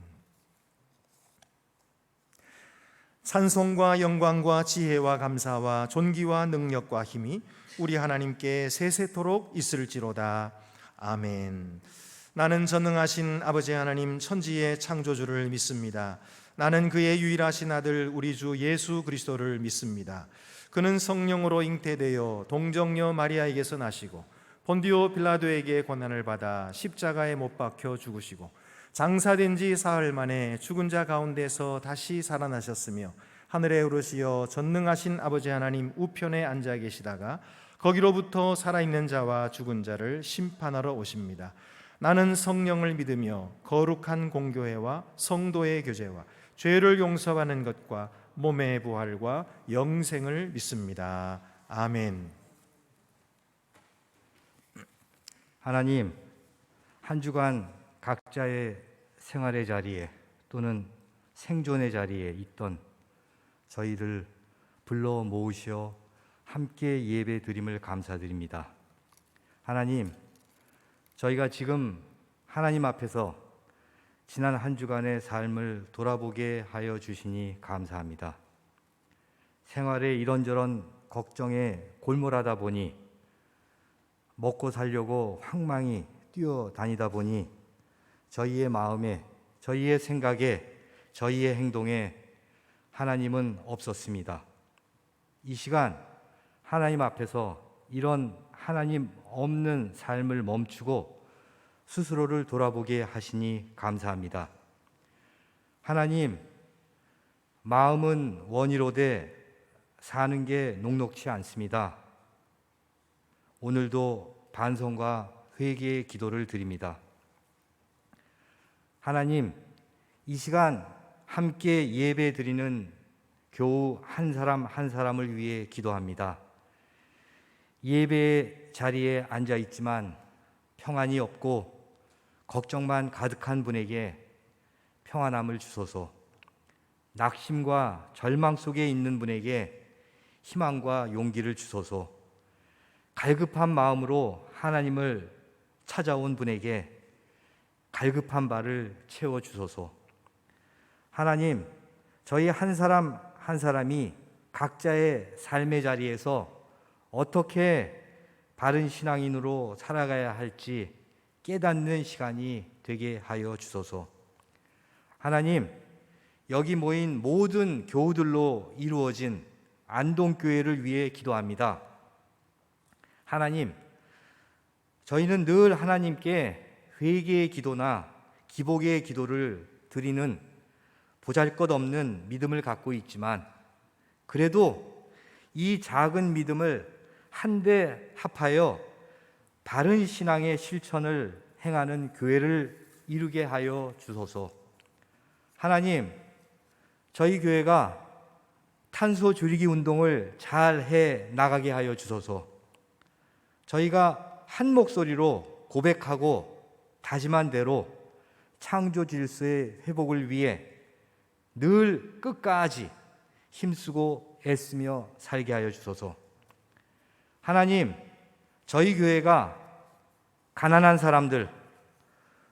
찬송과 영광과 지혜와 감사와 존귀와 능력과 힘이 우리 하나님께 세세토록 있을지로다. 아멘. 나는 전능하신 아버지 하나님 천지의 창조주를 믿습니다. 나는 그의 유일하신 아들 우리 주 예수 그리스도를 믿습니다. 그는 성령으로 잉태되어 동정녀 마리아에게서 나시고 본디오 빌라도에게 고난을 받아 십자가에 못 박혀 죽으시고 장사된 지 사흘 만에 죽은 자 가운데서 다시 살아나셨으며 하늘에 오르시어 전능하신 아버지 하나님 우편에 앉아 계시다가 거기로부터 살아있는 자와 죽은 자를 심판하러 오십니다. 나는 성령을 믿으며 거룩한 공교회와 성도의 교제와 죄를 용서하는 것과 몸의 부활과 영생을 믿습니다. 아멘. 하나님, 한 주간 각자의 생활의 자리에 또는 생존의 자리에 있던 저희를 불러 모으시어 함께 예배 드림을 감사드립니다. 하나님, 저희가 지금 하나님 앞에서 지난 한 주간의 삶을 돌아보게 하여 주시니 감사합니다. 생활에 이런저런 걱정에 골몰하다 보니 먹고 살려고 황망히 뛰어다니다 보니 저희의 마음에, 저희의 생각에, 저희의 행동에 하나님은 없었습니다. 이 시간 하나님 앞에서 이런 하나님 없는 삶을 멈추고 스스로를 돌아보게 하시니 감사합니다. 하나님, 마음은 원이로되 사는 게 녹록치 않습니다. 오늘도 반성과 회개의 기도를 드립니다. 하나님, 이 시간 함께 예배 드리는 교우 한 사람 한 사람을 위해 기도합니다. 예배 자리에 앉아 있지만 평안이 없고 걱정만 가득한 분에게 평안함을 주소서. 낙심과 절망 속에 있는 분에게 희망과 용기를 주소서. 갈급한 마음으로 하나님을 찾아온 분에게 갈급한 바를 채워 주소서. 하나님, 저희 한 사람 한 사람이 각자의 삶의 자리에서 어떻게 바른 신앙인으로 살아가야 할지 깨닫는 시간이 되게 하여 주소서. 하나님, 여기 모인 모든 교우들로 이루어진 안동교회를 위해 기도합니다. 하나님, 저희는 늘 하나님께 회개의 기도나 기복의 기도를 드리는 보잘것없는 믿음을 갖고 있지만 그래도 이 작은 믿음을 한데 합하여 바른 신앙의 실천을 행하는 교회를 이루게 하여 주소서. 하나님, 저희 교회가 탄소 줄이기 운동을 잘 해 나가게 하여 주소서. 저희가 한 목소리로 고백하고 다짐한 대로 창조 질서의 회복을 위해 늘 끝까지 힘쓰고 애쓰며 살게 하여 주소서. 하나님, 저희 교회가 가난한 사람들,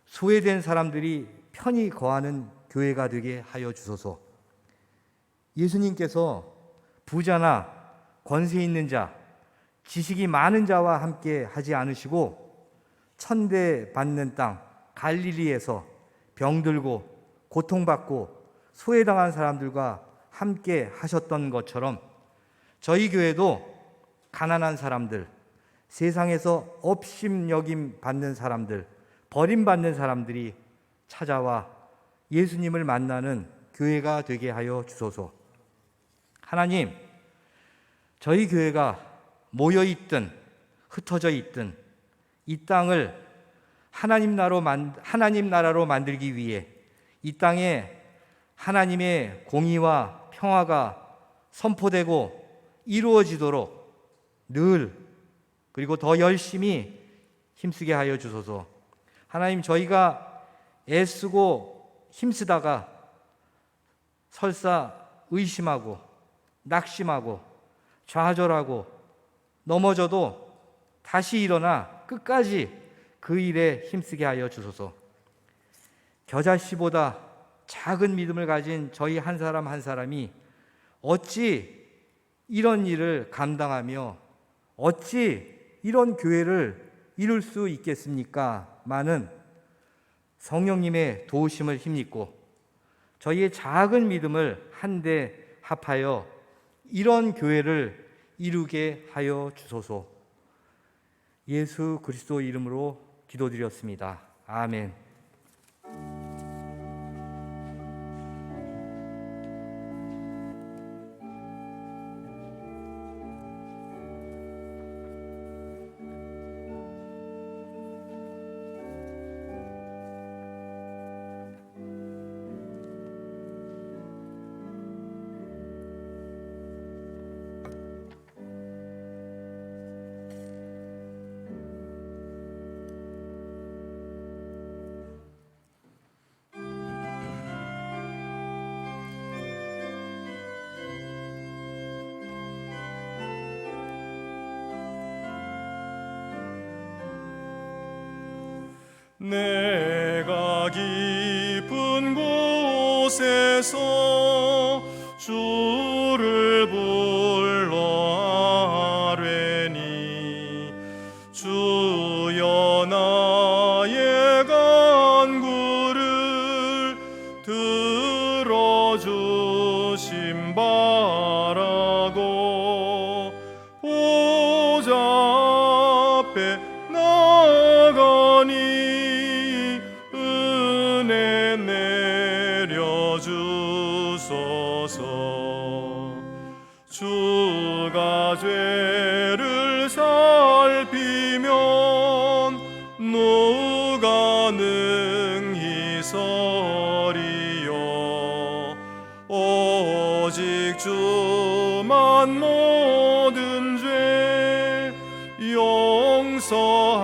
소외된 사람들이 편히 거하는 교회가 되게 하여 주소서. 예수님께서 부자나 권세 있는 자, 지식이 많은 자와 함께 하지 않으시고 천대받는 땅 갈릴리에서 병들고 고통받고 소외당한 사람들과 함께 하셨던 것처럼 저희 교회도 가난한 사람들, 세상에서 업심여김 받는 사람들, 버림받는 사람들이 찾아와 예수님을 만나는 교회가 되게 하여 주소서. 하나님, 저희 교회가 모여있든 흩어져 있든 이 땅을 하나님 나라로 만들기 위해 이 땅에 하나님의 공의와 평화가 선포되고 이루어지도록 늘 그리고 더 열심히 힘쓰게 하여 주소서. 하나님, 저희가 애쓰고 힘쓰다가 설사 의심하고 낙심하고 좌절하고 넘어져도 다시 일어나 끝까지 그 일에 힘쓰게 하여 주소서. 겨자씨보다 작은 믿음을 가진 저희 한 사람 한 사람이 어찌 이런 일을 감당하며 어찌 이런 교회를 이룰 수 있겠습니까? 많은 성령님의 도우심을 힘입고 저희의 작은 믿음을 한데 합하여 이런 교회를 이루게 하여 주소서. 예수 그리스도 이름으로 기도드렸습니다. 아멘. 내가 깊은 곳에서 주를 불러 아뢰니 주여 나의 간구를 들어주심 바라고 보좌 앞에 나가니 은혜 내려주소서. 주가 죄를 살피면 누가 능히 서리요. 오직 주만 모든 죄 용서하여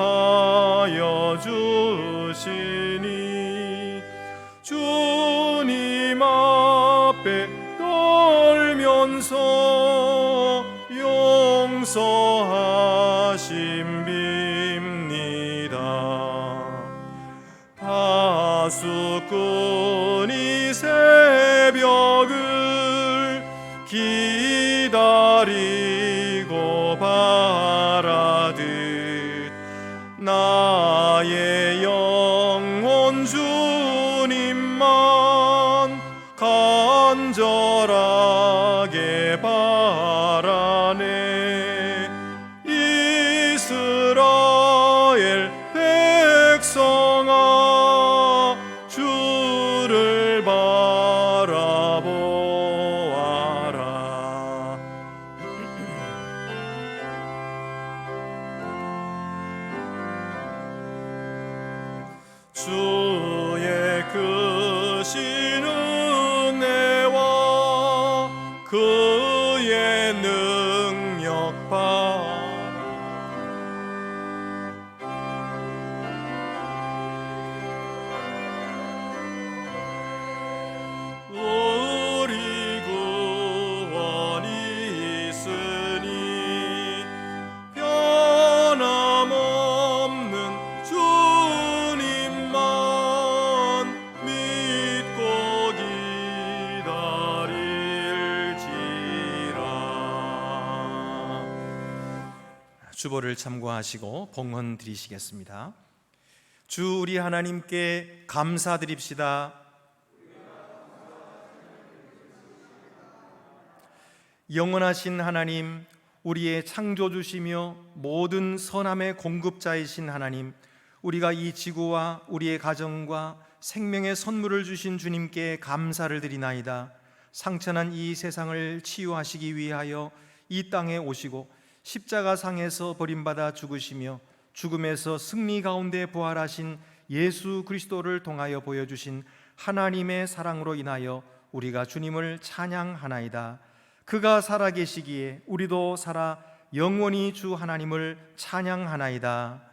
주시니 주님 앞에 떨면서 용서하심 빕니다. 파수꾼이 새벽을 기다리고 바라듯 나의 영혼 주님만 간절하게 바라네. 이스라엘 백성아 주를 바라보아라. 주의 크신 은혜와 그의 능력 바라. 우리 구원이 있으니 변함없는 주님만 믿고 기다릴지라. 주보를 참고하시고 봉헌 드리시겠습니다. 주 우리 하나님께 감사드립시다. 영원하신 하나님, 우리의 창조주시며 모든 선함의 공급자이신 하나님, 우리가 이 지구와 우리의 가정과 생명의 선물을 주신 주님께 감사를 드리나이다. 상처난 이 세상을 치유하시기 위하여 이 땅에 오시고 십자가상에서 버림받아 죽으시며 죽음에서 승리 가운데 부활하신 예수 그리스도를 통하여 보여주신 하나님의 사랑으로 인하여 우리가 주님을 찬양하나이다. 그가 살아계시기에 우리도 살아 영원히 주 하나님을 찬양하나이다.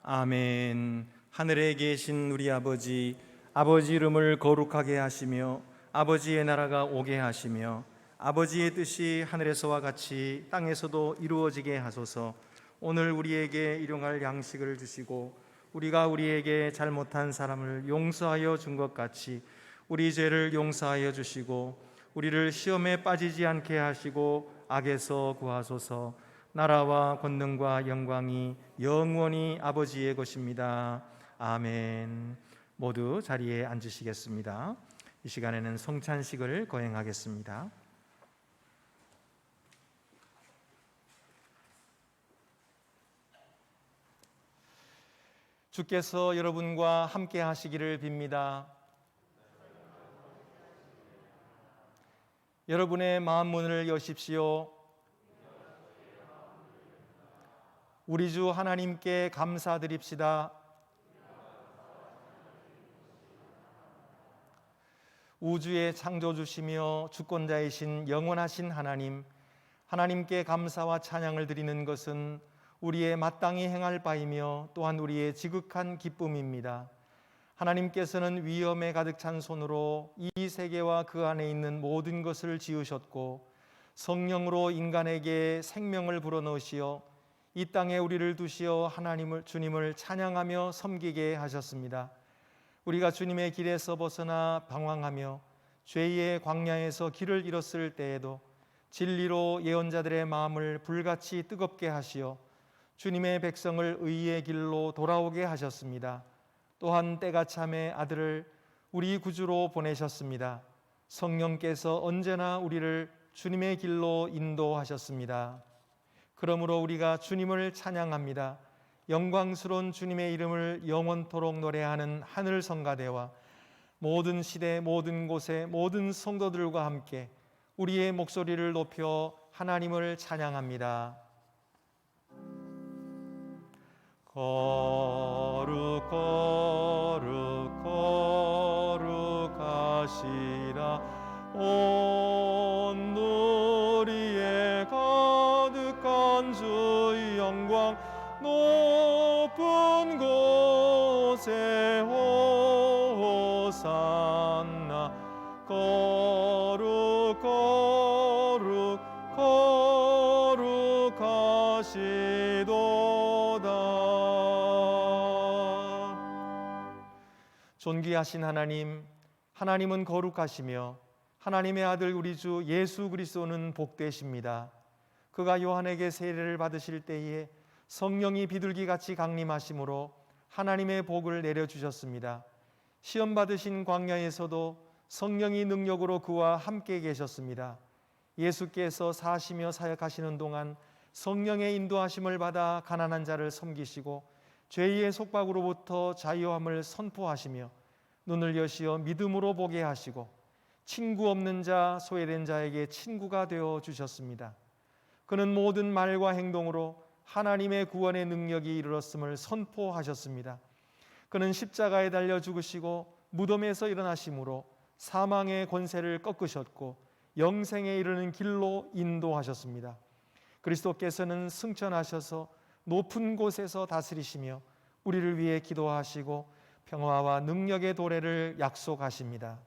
아멘. 하늘에 계신 우리 아버지, 아버지 이름을 거룩하게 하시며 아버지의 나라가 오게 하시며 아버지의 뜻이 하늘에서와 같이 땅에서도 이루어지게 하소서. 오늘 우리에게 일용할 양식을 주시고 우리가 우리에게 잘못한 사람을 용서하여 준 것 같이 우리 죄를 용서하여 주시고 우리를 시험에 빠지지 않게 하시고 악에서 구하소서. 나라와 권능과 영광이 영원히 아버지의 것입니다. 아멘. 모두 자리에 앉으시겠습니다. 이 시간에는 성찬식을 거행하겠습니다. 주께서 여러분과 함께 하시기를 빕니다. 여러분의 마음 문을 여십시오. 우리 주 하나님께 감사드립시다. 우주의 창조주시며 주권자이신 영원하신 하나님, 하나님께 감사와 찬양을 드리는 것은 우리의 마땅히 행할 바이며 또한 우리의 지극한 기쁨입니다. 하나님께서는 위엄에 가득 찬 손으로 이 세계와 그 안에 있는 모든 것을 지으셨고 성령으로 인간에게 생명을 불어넣으시어 이 땅에 우리를 두시어 주님을 찬양하며 섬기게 하셨습니다. 우리가 주님의 길에서 벗어나 방황하며 죄의 광야에서 길을 잃었을 때에도 진리로 예언자들의 마음을 불같이 뜨겁게 하시어 주님의 백성을 의의 길로 돌아오게 하셨습니다. 또한 때가 참에 아들을 우리 구주로 보내셨습니다. 성령께서 언제나 우리를 주님의 길로 인도하셨습니다. 그러므로 우리가 주님을 찬양합니다. 영광스러운 주님의 이름을 영원토록 노래하는 하늘 성가대와 모든 시대 모든 곳의 모든 성도들과 함께 우리의 목소리를 높여 하나님을 찬양합니다. 거룩 거룩 거룩하시라 온 누리에 가득한 주의 영광 높은 곳에 호산나 거룩 거룩 거룩하시도다. 존귀하신 하나님, 하나님은 거룩하시며 하나님의 아들 우리 주 예수 그리스도는 복되십니다. 그가 요한에게 세례를 받으실 때에 성령이 비둘기같이 강림하심으로 하나님의 복을 내려주셨습니다. 시험 받으신 광야에서도 성령이 능력으로 그와 함께 계셨습니다. 예수께서 사시며 사역하시는 동안 성령의 인도하심을 받아 가난한 자를 섬기시고 죄의 속박으로부터 자유함을 선포하시며 눈을 여시어 믿음으로 보게 하시고 친구 없는 자, 소외된 자에게 친구가 되어 주셨습니다. 그는 모든 말과 행동으로 하나님의 구원의 능력이 이르렀음을 선포하셨습니다. 그는 십자가에 달려 죽으시고 무덤에서 일어나심으로 사망의 권세를 꺾으셨고 영생에 이르는 길로 인도하셨습니다. 그리스도께서는 승천하셔서 높은 곳에서 다스리시며 우리를 위해 기도하시고 평화와 능력의 도래를 약속하십니다.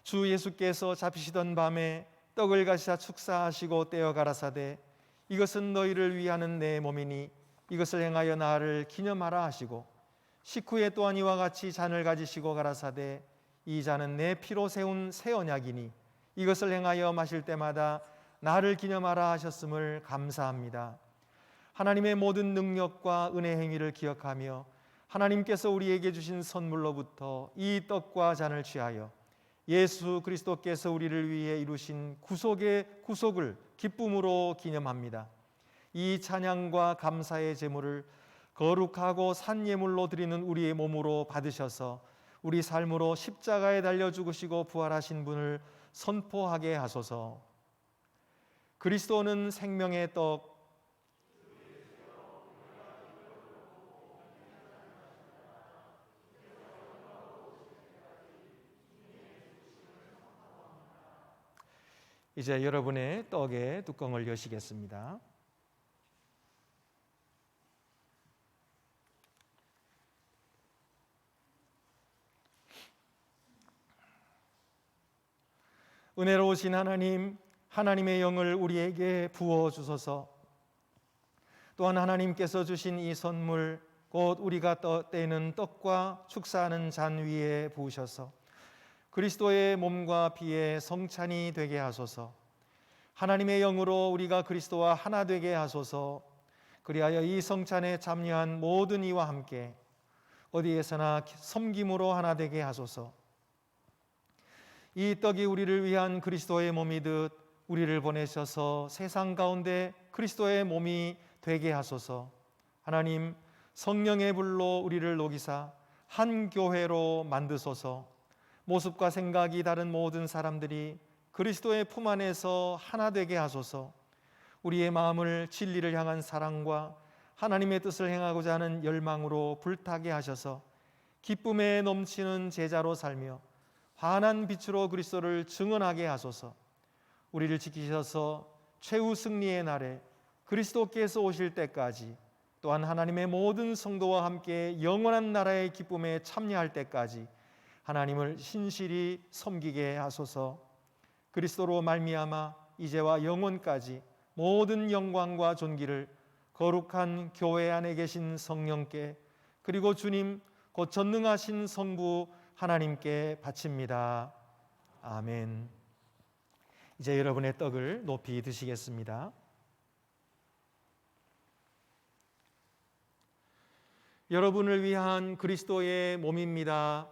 주 예수께서 잡히시던 밤에 떡을 가시사 축사하시고 떼어 가라사대 이것은 너희를 위하는 내 몸이니 이것을 행하여 나를 기념하라 하시고 식후에 또한 이와 같이 잔을 가지시고 가라사대 이 잔은 내 피로 세운 새 언약이니 이것을 행하여 마실 때마다 나를 기념하라 하셨음을 감사합니다. 하나님의 모든 능력과 은혜 행위를 기억하며 하나님께서 우리에게 주신 선물로부터 이 떡과 잔을 취하여 예수 그리스도께서 우리를 위해 이루신 구속의 구속을 기쁨으로 기념합니다. 이 찬양과 감사의 제물을 거룩하고 산 예물로 드리는 우리의 몸으로 받으셔서 우리 삶으로 십자가에 달려 죽으시고 부활하신 분을 선포하게 하소서. 그리스도는 생명의 떡, 이제 여러분의 떡의 뚜껑을 여시겠습니다. 은혜로우신 하나님, 하나님의 영을 우리에게 부어 주소서. 또한 하나님께서 주신 이 선물, 곧 우리가 떼는 떡과 축사하는 잔 위에 부으셔서 그리스도의 몸과 피의 성찬이 되게 하소서. 하나님의 영으로 우리가 그리스도와 하나 되게 하소서. 그리하여 이 성찬에 참여한 모든 이와 함께 어디에서나 섬김으로 하나 되게 하소서. 이 떡이 우리를 위한 그리스도의 몸이듯 우리를 보내셔서 세상 가운데 그리스도의 몸이 되게 하소서. 하나님, 성령의 불로 우리를 녹이사 한 교회로 만드소서. 모습과 생각이 다른 모든 사람들이 그리스도의 품 안에서 하나 되게 하소서. 우리의 마음을 진리를 향한 사랑과 하나님의 뜻을 행하고자 하는 열망으로 불타게 하셔서 기쁨에 넘치는 제자로 살며 환한 빛으로 그리스도를 증언하게 하소서. 우리를 지키셔서 최후 승리의 날에 그리스도께서 오실 때까지, 또한 하나님의 모든 성도와 함께 영원한 나라의 기쁨에 참여할 때까지 하나님을 신실히 섬기게 하소서. 그리스도로 말미암아 이제와 영원까지 모든 영광과 존귀를 거룩한 교회 안에 계신 성령께, 그리고 주님 곧 전능하신 성부 하나님께 바칩니다. 아멘. 이제 여러분의 떡을 높이 드시겠습니다. 여러분을 위한 그리스도의 몸입니다.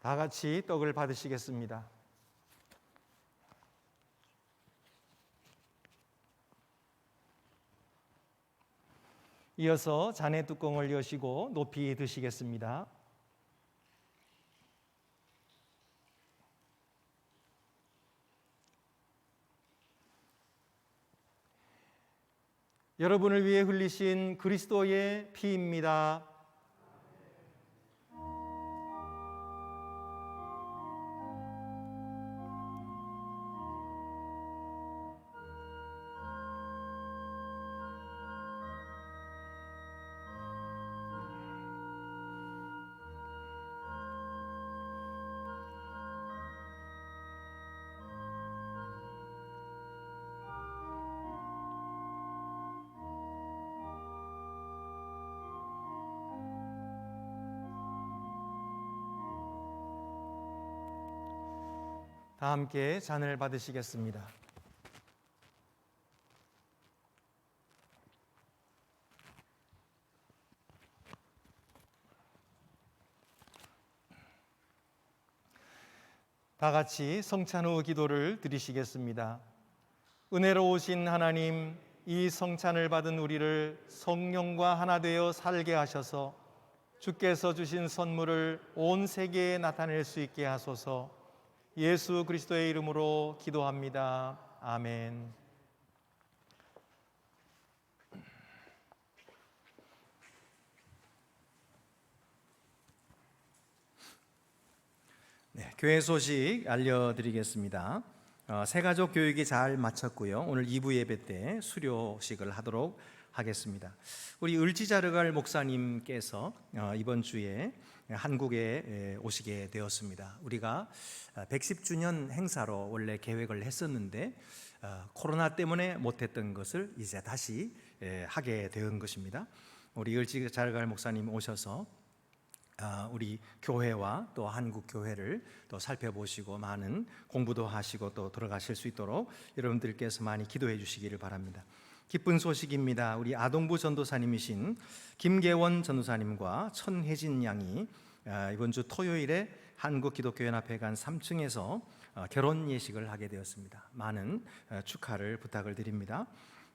다 같이 떡을 받으시겠습니다. 이어서 잔의 뚜껑을 여시고 높이 드시겠습니다. 여러분을 위해 흘리신 그리스도의 피입니다. 다 함께 잔을 받으시겠습니다. 다 같이 성찬 후 기도를 드리시겠습니다. 은혜로우신 하나님, 이 성찬을 받은 우리를 성령과 하나 되어 살게 하셔서 주께서 주신 선물을 온 세계에 나타낼 수 있게 하소서. 예수 그리스도의 이름으로 기도합니다. 아멘. 네, 교회 소식 알려드리겠습니다. 새가족 교육이 잘 마쳤고요. 오늘 2부 예배 때 수료식을 하도록 하겠습니다. 우리 을지자르갈 목사님께서 이번 주에 한국에 오시게 되었습니다. 우리가 110주년 행사로 원래 계획을 했었는데 코로나 때문에 못했던 것을 이제 다시 하게 된 것입니다. 우리 을지자르갈 목사님 오셔서 우리 교회와 또 한국 교회를 또 살펴보시고 많은 공부도 하시고 또 들어가실 수 있도록 여러분들께서 많이 기도해 주시기를 바랍니다. 기쁜 소식입니다. 우리 아동부 전도사님이신 김계원 전도사님과 천혜진 양이 이번 주 토요일에 한국기독교연합회관 3층에서 결혼 예식을 하게 되었습니다. 많은 축하를 부탁을 드립니다.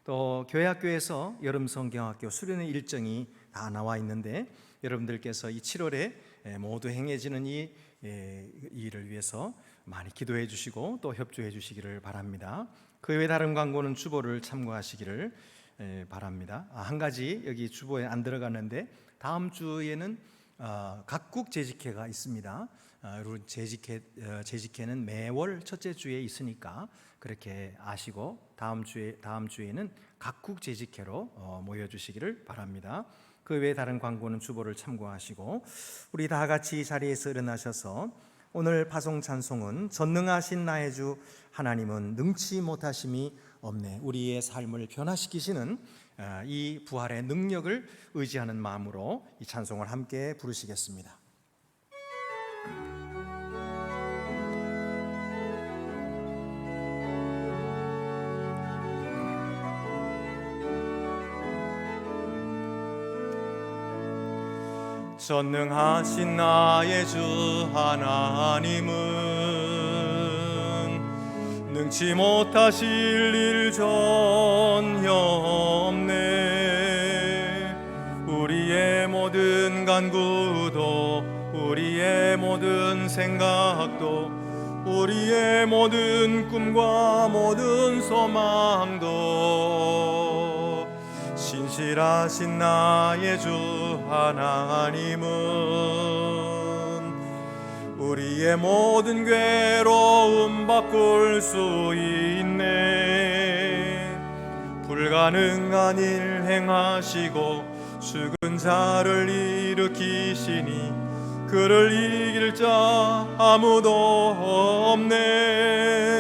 또 교회학교에서 여름성경학교 수련회 일정이 다 나와 있는데 여러분들께서 이 7월에 모두 행해지는 이 일을 위해서 많이 기도해 주시고 또 협조해 주시기를 바랍니다. 그 외 다른 광고는 주보를 참고하시기를 바랍니다. 한 가지 여기 주보에 안 들어갔는데 다음 주에는 각국 재직회가 있습니다. 여러분 재직회는 매월 첫째 주에 있으니까 그렇게 아시고 다음 주에는 각국 재직회로 모여 주시기를 바랍니다. 그 외에 다른 광고는 주보를 참고하시고 우리 다 같이 자리에서 일어나셔서 오늘 파송 찬송은 전능하신 나의 주 하나님은 능치 못하심이 없네, 우리의 삶을 변화시키시는 이 부활의 능력을 의지하는 마음으로 이 찬송을 함께 부르시겠습니다. 전능하신 나의 주 하나님은 능치 못하실 일 전혀 없네. 우리의 모든 간구도 우리의 모든 생각도 우리의 모든 꿈과 모든 소망도 신실하신 나의 주 하나님은 우리의 모든 괴로움 바꿀 수 있네. 불가능한 일 행하시고 죽은 자를 일으키시니 그를 이길 자 아무도 없네.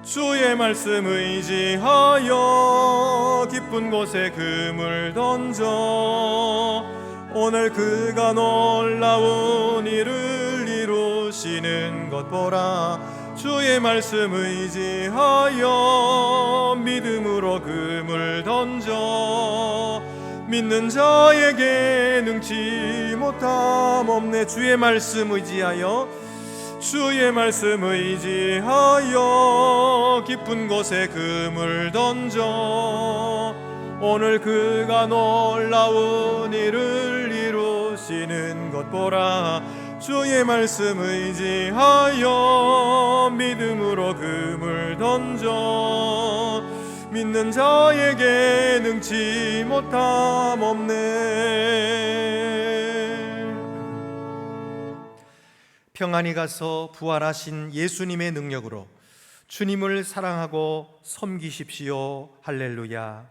주의 말씀 의지하여 깊은 곳에 금을 던져 오늘 그가 놀라운 일을 이루시는 것 보라. 주의 말씀 의지하여 믿음으로 금을 던져 믿는 자에게 능치 못함 없네. 주의 말씀 의지하여 주의 말씀 의지하여 깊은 곳에 금을 던져 오늘 그가 놀라운 일을 이루시는 것 보라. 주의 말씀 의지하여 믿음으로 금을 던져 믿는 자에게 능치 못함 없네. 평안히 가서 부활하신 예수님의 능력으로 주님을 사랑하고 섬기십시오. 할렐루야.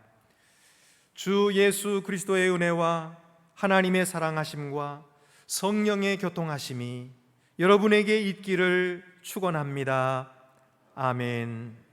주 예수 그리스도의 은혜와 하나님의 사랑하심과 성령의 교통하심이 여러분에게 있기를 축원합니다. 아멘.